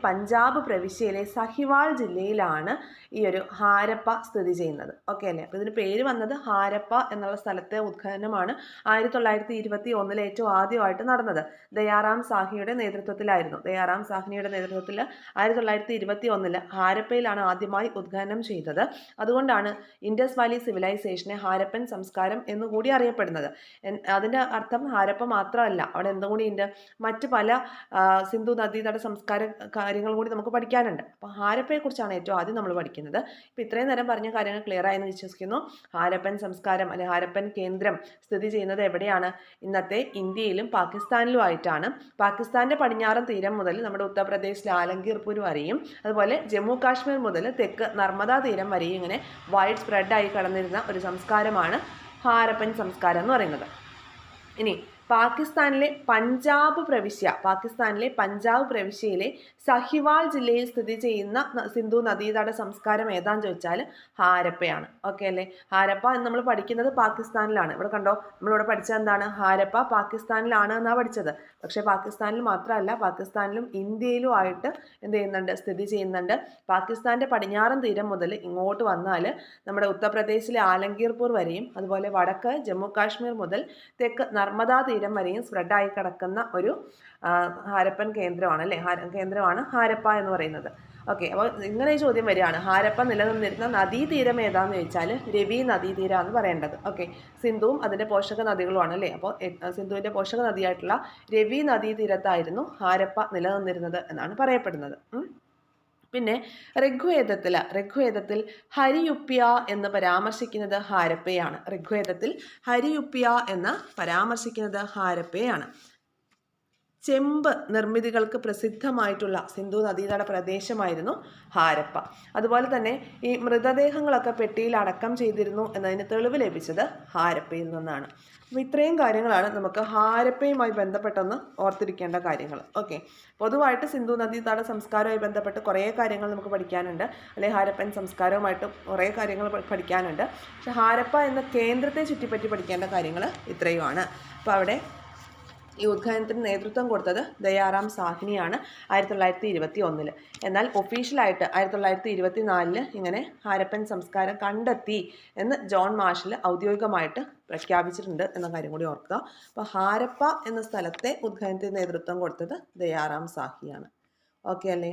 പഞ്ചാബ് പ്രവിശ്യയിലെ സഹിവാൾ ജില്ലയിലാണ് ഈ ഒരു ഹാരപ്പ സ്ഥിതി ചെയ്യുന്നത്. ഓക്കെ അല്ലേ? അപ്പോൾ ഇതിന് പേര് വന്നത് ഹാരപ്പ എന്നുള്ള സ്ഥലത്തെ ഉദ്ഖനനമാണ് 1921 ഏറ്റവും ആദ്യമായിട്ട് നടന്നത്. ദയാറാം സാഹ്നിയുടെ നേതൃത്വത്തിലായിരുന്നു. ദയാറാം സാഹ്നിയുടെ നേതൃത്വത്തിൽ 1921 ഹാരപ്പയിലാണ് ആദ്യമായി ഉദ്ഖനനം ചെയ്തത്. അതുകൊണ്ടാണ് ഇൻഡസ് വാലി സിവിലൈസേഷനെ ഹാരപ്പൻ സംസ്കാരം എന്നുകൂടി അറിയപ്പെടുന്നത്. അതിൻ്റെ അർത്ഥം ഹാരപ്പ മാത്രമല്ല, അവിടെ എന്തും കൂടി ഉണ്ട്, മറ്റ് പല സിന്ധു നദീതട സംസ്കാര കാര്യങ്ങൾ കൂടി നമുക്ക് പഠിക്കാനുണ്ട്. അപ്പോൾ ഹാരപ്പയെക്കുറിച്ചാണ് ഏറ്റവും ആദ്യം നമ്മൾ പഠിക്കുന്നത്. ഇപ്പോൾ ഇത്രയും നേരം പറഞ്ഞ കാര്യങ്ങൾ ക്ലിയർ ആയെന്ന് വിശ്വസിക്കുന്നു. ഹാരപ്പൻ സംസ്കാരം അല്ലെങ്കിൽ ഹാരപ്പൻ കേന്ദ്രം സ്ഥിതി ചെയ്യുന്നത് എവിടെയാണ്? ഇന്നത്തെ ഇന്ത്യയിലും പാകിസ്ഥാനിലുമായിട്ടാണ്. പാകിസ്ഥാൻ്റെ പടിഞ്ഞാറൻ തീരം മുതൽ നമ്മുടെ ഉത്തർപ്രദേശിലെ ആലങ്കീർപൂർ വരെയും അതുപോലെ ജമ്മു കാശ്മീർ മുതൽ തെക്ക് നർമ്മദാ തീരം വരെയും ഇങ്ങനെ വൈഡ് സ്പ്രെഡായി കടന്നിരുന്ന ഒരു സംസ്കാരമാണ് ഹാരപ്പൻ സംസ്കാരം എന്ന് പറയുന്നത്. ഇനി പാകിസ്ഥാനിലെ പഞ്ചാബ് പ്രവിശ്യയിലെ സഹിവാൾ ജില്ലയിൽ സ്ഥിതി ചെയ്യുന്ന സിന്ധു നദീതട സംസ്കാരം ഏതാന്ന് ചോദിച്ചാൽ ഹാരപ്പയാണ്. ഓക്കെ അല്ലേ? ഹാരപ്പ എന്ന് നമ്മൾ പഠിക്കുന്നത് പാകിസ്ഥാനിലാണ്. ഇവിടെ കണ്ടോ, നമ്മളിവിടെ പഠിച്ചത് എന്താണ്? ഹാരപ്പ പാകിസ്ഥാനിലാണ് എന്നാണ് പഠിച്ചത്. പക്ഷേ പാകിസ്ഥാനിൽ മാത്രമല്ല, പാകിസ്ഥാനിലും ഇന്ത്യയിലും ആയിട്ട് സ്ഥിതി ചെയ്യുന്നുണ്ട്. പാകിസ്ഥാൻ്റെ പടിഞ്ഞാറൻ തീരം മുതൽ ഇങ്ങോട്ട് വന്നാൽ നമ്മുടെ ഉത്തർപ്രദേശിലെ ആലങ്കീർപൂർ വരെയും അതുപോലെ വടക്ക് ജമ്മു കാശ്മീർ മുതൽ തെക്ക് നർമ്മദാ തീരം വരെയും സ്പ്രെഡായി കിടക്കുന്ന ഒരു ഹാരപ്പൻ കേന്ദ്രമാണ്, അല്ലേ? കേന്ദ്രമാണ് ഹാരപ്പ എന്ന് പറയുന്നത്. ഓക്കെ. അപ്പോൾ ഇങ്ങനെ ഈ ചോദ്യം വരികയാണ്, ഹാരപ്പ നിലനിന്നിരുന്ന നദീതീരം ഏതാന്ന് ചോദിച്ചാൽ രവി നദീതീരമാണ് പറയേണ്ടത്. ഓക്കെ. സിന്ധുവും അതിൻ്റെ പോഷക നദികളുമാണ്, അല്ലേ? അപ്പോൾ സിന്ധുവിൻ്റെ പോഷക നദിയായിട്ടുള്ള രവി നദീതീരത്തായിരുന്നു ഹാരപ്പ നിലനിന്നിരുന്നത് എന്നാണ് പറയപ്പെടുന്നത്. പിന്നെ ഋഗ്വേദത്തിൽ ഹരിയുപ്യ എന്ന് പരാമർശിക്കുന്നത് ഹാരപ്പയാണ്. ചെമ്പ് നിർമ്മിതികൾക്ക് പ്രസിദ്ധമായിട്ടുള്ള സിന്ധു നദീതട പ്രദേശമായിരുന്നു ഹാരപ്പ. അതുപോലെ തന്നെ ഈ മൃതദേഹങ്ങളൊക്കെ പെട്ടിയിൽ അടക്കം ചെയ്തിരുന്നു എന്നതിന് തെളിവ് ലഭിച്ചത് ഹാരപ്പയിൽ നിന്നാണ്. അപ്പോൾ ഇത്രയും കാര്യങ്ങളാണ് നമുക്ക് ഹാരപ്പയുമായി ബന്ധപ്പെട്ടൊന്ന് ഓർത്തിരിക്കേണ്ട കാര്യങ്ങൾ. ഓക്കെ. പൊതുവായിട്ട് സിന്ധു നദീതട സംസ്കാരവുമായി ബന്ധപ്പെട്ട് കുറേ കാര്യങ്ങൾ നമുക്ക് പഠിക്കാനുണ്ട്, അല്ലെങ്കിൽ ഹാരപ്പൻ സംസ്കാരവുമായിട്ട് കുറേ കാര്യങ്ങൾ പഠിക്കാനുണ്ട്. പക്ഷെ ഹാരപ്പ എന്ന കേന്ദ്രത്തെ ചുറ്റിപ്പറ്റി പഠിക്കേണ്ട കാര്യങ്ങൾ ഇത്രയുമാണ്. അപ്പോൾ അവിടെ ഈ ഉദ്ഖനനത്തിന് നേതൃത്വം കൊടുത്തത് ദയാറാം സാഹ്നിയാണ് 1921. എന്നാൽ ഒഫീഷ്യലായിട്ട് 1924 ഇങ്ങനെ ഹാരപ്പൻ സംസ്കാരം കണ്ടെത്തി എന്ന് ജോൺ മാർഷൽ ഔദ്യോഗികമായിട്ട് പ്രഖ്യാപിച്ചിട്ടുണ്ട് എന്ന കാര്യം കൂടി ഓർക്കുക. അപ്പോൾ ഹാരപ്പ എന്ന സ്ഥലത്തെ ഉദ്ഖനനത്തിന് നേതൃത്വം കൊടുത്തത് ദയാറാം സാഹ്നിയാണ്. ഓക്കെ അല്ലേ?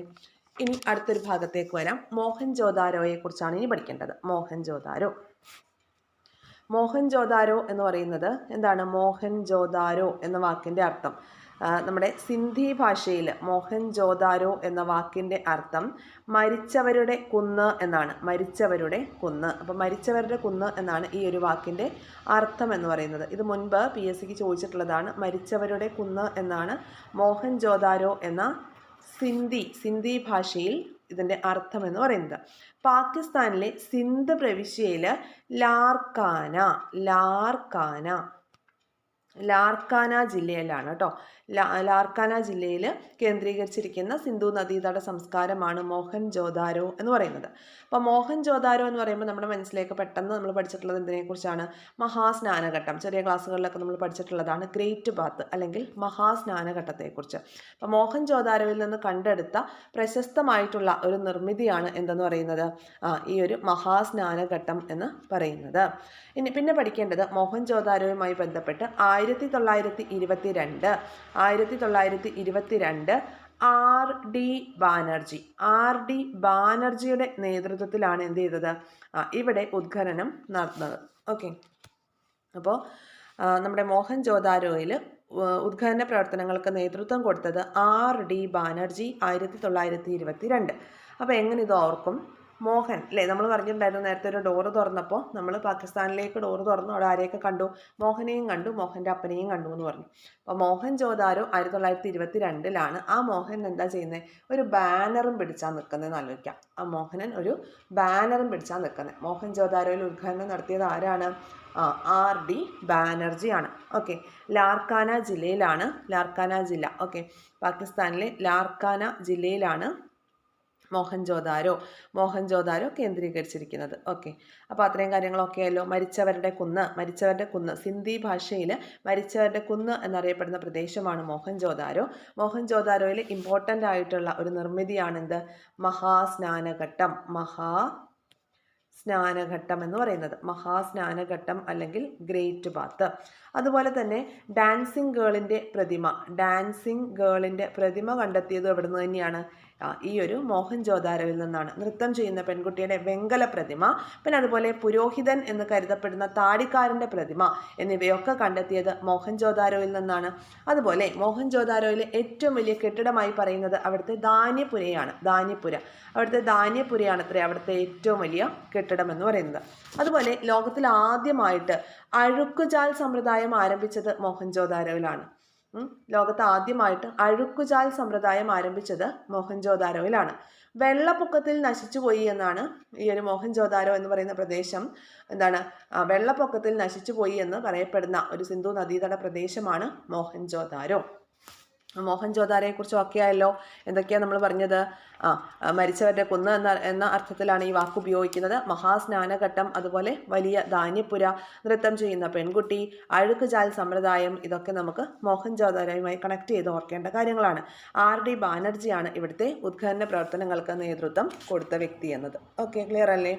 ഇനി അടുത്തൊരു ഭാഗത്തേക്ക് വരാം. മോഹൻജോദാരോയെ കുറിച്ചാണ് ഇനി പഠിക്കേണ്ടത്. മോഹൻജോദാരോ എന്ന് പറയുന്നത് എന്താണ്? മോഹൻജോദാരോ എന്ന വാക്കിൻ്റെ അർത്ഥം നമ്മുടെ സിന്ധി ഭാഷയിൽ മോഹൻജോദാരോ എന്ന വാക്കിൻ്റെ അർത്ഥം മരിച്ചവരുടെ കുന്ന് എന്നാണ്. അപ്പോൾ മരിച്ചവരുടെ കുന്ന് എന്നാണ് ഈ ഒരു വാക്കിൻ്റെ അർത്ഥം എന്ന് പറയുന്നത്. ഇത് മുൻപ് PSCക്ക് ചോദിച്ചിട്ടുള്ളതാണ്. മരിച്ചവരുടെ കുന്ന് എന്നാണ് മോഹൻജോദാരോ എന്ന സിന്ധി ഭാഷയിൽ ഇതിൻ്റെ അർത്ഥം എന്ന് പറയുന്നത്. പാകിസ്ഥാനിലെ സിന്ധ് പ്രവിശ്യയിൽ ലാർക്കാന ലാർക്കാന ജില്ലയിലാണ് കേട്ടോ. ലാർക്കാന ജില്ലയിൽ കേന്ദ്രീകരിച്ചിരിക്കുന്ന സിന്ധു നദീതട സംസ്കാരമാണ് മോഹൻജോദാരോ എന്ന് പറയുന്നത്. അപ്പോൾ മോഹൻജോദാരോ എന്ന് പറയുമ്പോൾ നമ്മുടെ മനസ്സിലേക്ക് പെട്ടെന്ന് നമ്മൾ പഠിച്ചിട്ടുള്ളത് എന്തിനെക്കുറിച്ചാണ്? മഹാസ്നാനഘട്ടം. ചെറിയ ക്ലാസ്സുകളിലൊക്കെ നമ്മൾ പഠിച്ചിട്ടുള്ളതാണ് ഗ്രേറ്റ് ബാത്ത് അല്ലെങ്കിൽ മഹാസ്നാനഘട്ടത്തെക്കുറിച്ച്. അപ്പോൾ മോഹൻജോദാരോയിൽ നിന്ന് കണ്ടെടുത്ത പ്രശസ്തമായിട്ടുള്ള ഒരു നിർമ്മിതിയാണ് എന്തെന്ന് പറയുന്നത്? ഈ ഒരു മഹാസ്നാനഘട്ടം എന്ന് പറയുന്നത്. പിന്നെ പഠിക്കേണ്ടത് മോഹൻജോദാരോയുമായി ബന്ധപ്പെട്ട് 1922 ആർ ഡി ബാനർജിയുടെ നേതൃത്വത്തിലാണ് എന്ത് ചെയ്തത്? ഇവിടെ ഉദ്ഖനനം നടന്നത്. ഓക്കെ, അപ്പോൾ നമ്മുടെ മോഹൻജോദാരോയിൽ ഉദ്ഖനന പ്രവർത്തനങ്ങൾക്ക് നേതൃത്വം കൊടുത്തത് RD ബാനർജി 1922. അപ്പോൾ എങ്ങനെ ഇത് ഓർക്കും? മോഹൻ അല്ലേ, നമ്മൾ പറഞ്ഞിട്ടുണ്ടായിരുന്നു നേരത്തെ ഒരു ഡോറ് തുറന്നപ്പോൾ നമ്മൾ പാകിസ്ഥാനിലേക്ക് ഡോറ് തുറന്നു, അവിടെ ആരെയൊക്കെ കണ്ടു? മോഹനെയും കണ്ടു, മോഹൻ്റെ അപ്പനെയും കണ്ടു എന്ന് പറഞ്ഞു. അപ്പോൾ മോഹൻജോദാരോ 1922 ആ മോഹൻ എന്താ ചെയ്യുന്നത്? ഒരു ബാനറും പിടിച്ചാൽ നിൽക്കുന്നതെന്ന് ആലോചിക്കാം. ആ മോഹനൻ ഒരു ബാനറും പിടിച്ചാൽ നിൽക്കുന്നത്. മോഹൻജോദാരോയിൽ ഉദ്ഘാടനം നടത്തിയത് ആരാണ്? RD ബാനർജിയാണ്. ഓക്കെ, ലാർക്കാന ജില്ലയിലാണ്. ലാർക്കാന ജില്ല, ഓക്കെ, പാകിസ്ഥാനിലെ ലാർക്കാന ജില്ലയിലാണ് മോഹൻജോദാരോ കേന്ദ്രീകരിച്ചിരിക്കുന്നത്. ഓക്കെ, അപ്പോൾ അത്രയും കാര്യങ്ങളൊക്കെ ആയല്ലോ. മരിച്ചവരുടെ കുന്ന് സിന്ധി ഭാഷയിൽ മരിച്ചവരുടെ കുന്ന് എന്നറിയപ്പെടുന്ന പ്രദേശമാണ് മോഹൻജോദാരോയിൽ ഇമ്പോർട്ടൻ്റ് ആയിട്ടുള്ള ഒരു നിർമ്മിതിയാണെന്ത്? സ്നാനഘട്ടം എന്ന് പറയുന്നത്. മഹാസ്നാനഘട്ടം അല്ലെങ്കിൽ ഗ്രേറ്റ് ബാത്ത്. അതുപോലെ തന്നെ ഡാൻസിങ് ഗേളിൻ്റെ പ്രതിമ കണ്ടെത്തിയത് എവിടെ നിന്ന് തന്നെയാണ്? ഈ ഒരു മോഹൻജോദാരോയിൽ നിന്നാണ്. നൃത്തം ചെയ്യുന്ന പെൺകുട്ടിയുടെ വെങ്കല പ്രതിമ, പിന്നെ അതുപോലെ പുരോഹിതൻ എന്ന് കരുതപ്പെടുന്ന താടിക്കാരൻ്റെ പ്രതിമ എന്നിവയൊക്കെ കണ്ടെത്തിയത് മോഹൻജോദാരോയിൽ നിന്നാണ്. അതുപോലെ മോഹൻജോദാരോയിലെ ഏറ്റവും വലിയ കെട്ടിടമായി പറയുന്നത് അവിടുത്തെ ധാന്യപുരയാണ്. ധാന്യപുരയാണ് അവിടുത്തെ ഏറ്റവും വലിയ കെട്ടിടം എന്ന് പറയുന്നത്. അതുപോലെ ലോകത്തിൽ ആദ്യമായിട്ട് അഴുക്കുചാൽ സമ്പ്രദായം ആരംഭിച്ചത് മോഹൻജോദാരോയിലാണ്. ലോകത്ത് ആദ്യമായിട്ട് അഴുക്കുചാൽ സമ്പ്രദായം ആരംഭിച്ചത് മോഹൻജോദാരോയിലാണ്. വെള്ളപ്പൊക്കത്തിൽ നശിച്ചുപോയി എന്നാണ് ഈ ഒരു മോഹൻജോദാരോ എന്ന് പറയുന്ന പ്രദേശം വെള്ളപ്പൊക്കത്തിൽ നശിച്ചുപോയി എന്ന് പറയപ്പെടുന്ന ഒരു സിന്ധു നദീതട പ്രദേശമാണ് മോഹൻജോദാരോ. മോഹൻജോദാരോയെ കുറിച്ച് ഒക്കെയായല്ലോ. എന്തൊക്കെയാണ് നമ്മൾ പറഞ്ഞത്? മരിച്ചവരുടെ കുന്ന് എന്ന അർത്ഥത്തിലാണ് ഈ വാക്ക് ഉപയോഗിക്കുന്നത്. മഹാസ്നാനഘട്ടം, അതുപോലെ വലിയ ധാന്യപുര, നൃത്തം ചെയ്യുന്ന പെൺകുട്ടി, അഴുക്കുചാൽ സമ്പ്രദായം, ഇതൊക്കെ നമുക്ക് മോഹൻജോദാരോയുമായി കണക്ട് ചെയ്ത് ഓർക്കേണ്ട കാര്യങ്ങളാണ്. RD ബാനർജിയാണ് ഇവിടുത്തെ ഉദ്ഘാടന പ്രവർത്തനങ്ങൾക്ക് നേതൃത്വം കൊടുത്ത വ്യക്തി എന്നത്. ഓക്കെ, ക്ലിയർ അല്ലേ?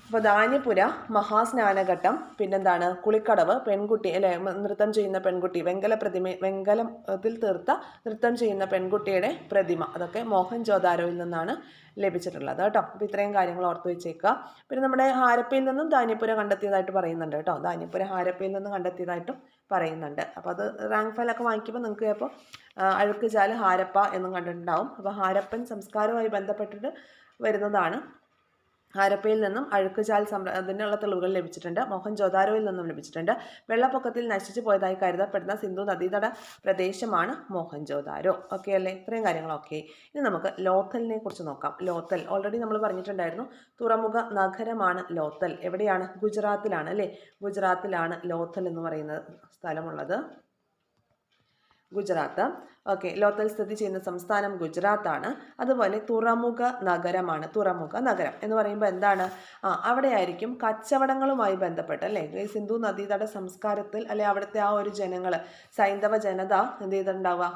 അപ്പോൾ ധാന്യപുര, മഹാസ്നാനഘട്ടം, പിന്നെന്താണ്? കുളിക്കടവ്, പെൺകുട്ടി അല്ലെ, നൃത്തം ചെയ്യുന്ന പെൺകുട്ടി, വെങ്കലത്തിൽ തീർത്ത നൃത്തം ചെയ്യുന്ന പെൺകുട്ടിയുടെ പ്രതിമ, അതൊക്കെ മോഹൻജോദാരോയിൽ നിന്നാണ് ലഭിച്ചിട്ടുള്ളത് കേട്ടോ. അപ്പോൾ ഇത്രയും കാര്യങ്ങൾ ഓർത്ത് വെച്ചേക്കുക. പിന്നെ നമ്മുടെ ഹാരപ്പയിൽ നിന്നും ധാന്യപുര കണ്ടെത്തിയതായിട്ട് പറയുന്നുണ്ട് കേട്ടോ. ധാന്യപുര ഹാരപ്പയിൽ നിന്നും കണ്ടെത്തിയതായിട്ടും പറയുന്നുണ്ട്. അപ്പോൾ അത് റാങ്ക് ഫയലൊക്കെ വാങ്ങിക്കുമ്പോൾ നിങ്ങൾക്ക് ചിലപ്പോൾ അഴുക്കുചാൽ ഹാരപ്പ എന്നും കണ്ടിട്ടുണ്ടാവും. അപ്പോൾ ഹാരപ്പൻ സംസ്കാരവുമായി ബന്ധപ്പെട്ടിട്ട് വരുന്നതാണ്. ഹാരപ്പയിൽ നിന്നും അഴുക്കുചാൽ അതിനുള്ള തെളിവുകൾ ലഭിച്ചിട്ടുണ്ട്. മോഹൻജോദാരോയിൽ നിന്നും ലഭിച്ചിട്ടുണ്ട്. വെള്ളപ്പൊക്കത്തിൽ നശിച്ചു പോയതായി കരുതപ്പെടുന്ന സിന്ധു നദീതട പ്രദേശമാണ് മോഹൻജോദാരോ. ഓക്കെ അല്ലേ? ഇത്രയും കാര്യങ്ങളൊക്കെ. ഇനി നമുക്ക് ലോഥലിനെ കുറിച്ച് നോക്കാം. ലോഥൽ ഓൾറെഡി നമ്മൾ പറഞ്ഞിട്ടുണ്ടായിരുന്നു. തുറമുഖ നഗരമാണ് ലോഥൽ. എവിടെയാണ്? ഗുജറാത്തിലാണ് അല്ലേ? ഗുജറാത്തിലാണ് ലോഥൽ എന്ന് പറയുന്ന സ്ഥലമുള്ളത്. ഗുജറാത്ത്. ഓക്കെ, ലോഥൽ സ്ഥിതി ചെയ്യുന്ന സംസ്ഥാനം ഗുജറാത്താണ്. അതുപോലെ തുറമുഖ നഗരമാണ്. തുറമുഖ നഗരം എന്ന് പറയുമ്പോൾ എന്താണ്? അവിടെ ആയിരിക്കും കച്ചവടങ്ങളുമായി ബന്ധപ്പെട്ട് അല്ലേ, ഈ സിന്ധു നദീതട സംസ്കാരത്തിൽ അല്ലെ അവിടുത്തെ ആ ഒരു ജനങ്ങൾ, സൈന്ധവ ജനത എന്ത് ചെയ്തിട്ടുണ്ടാവുക?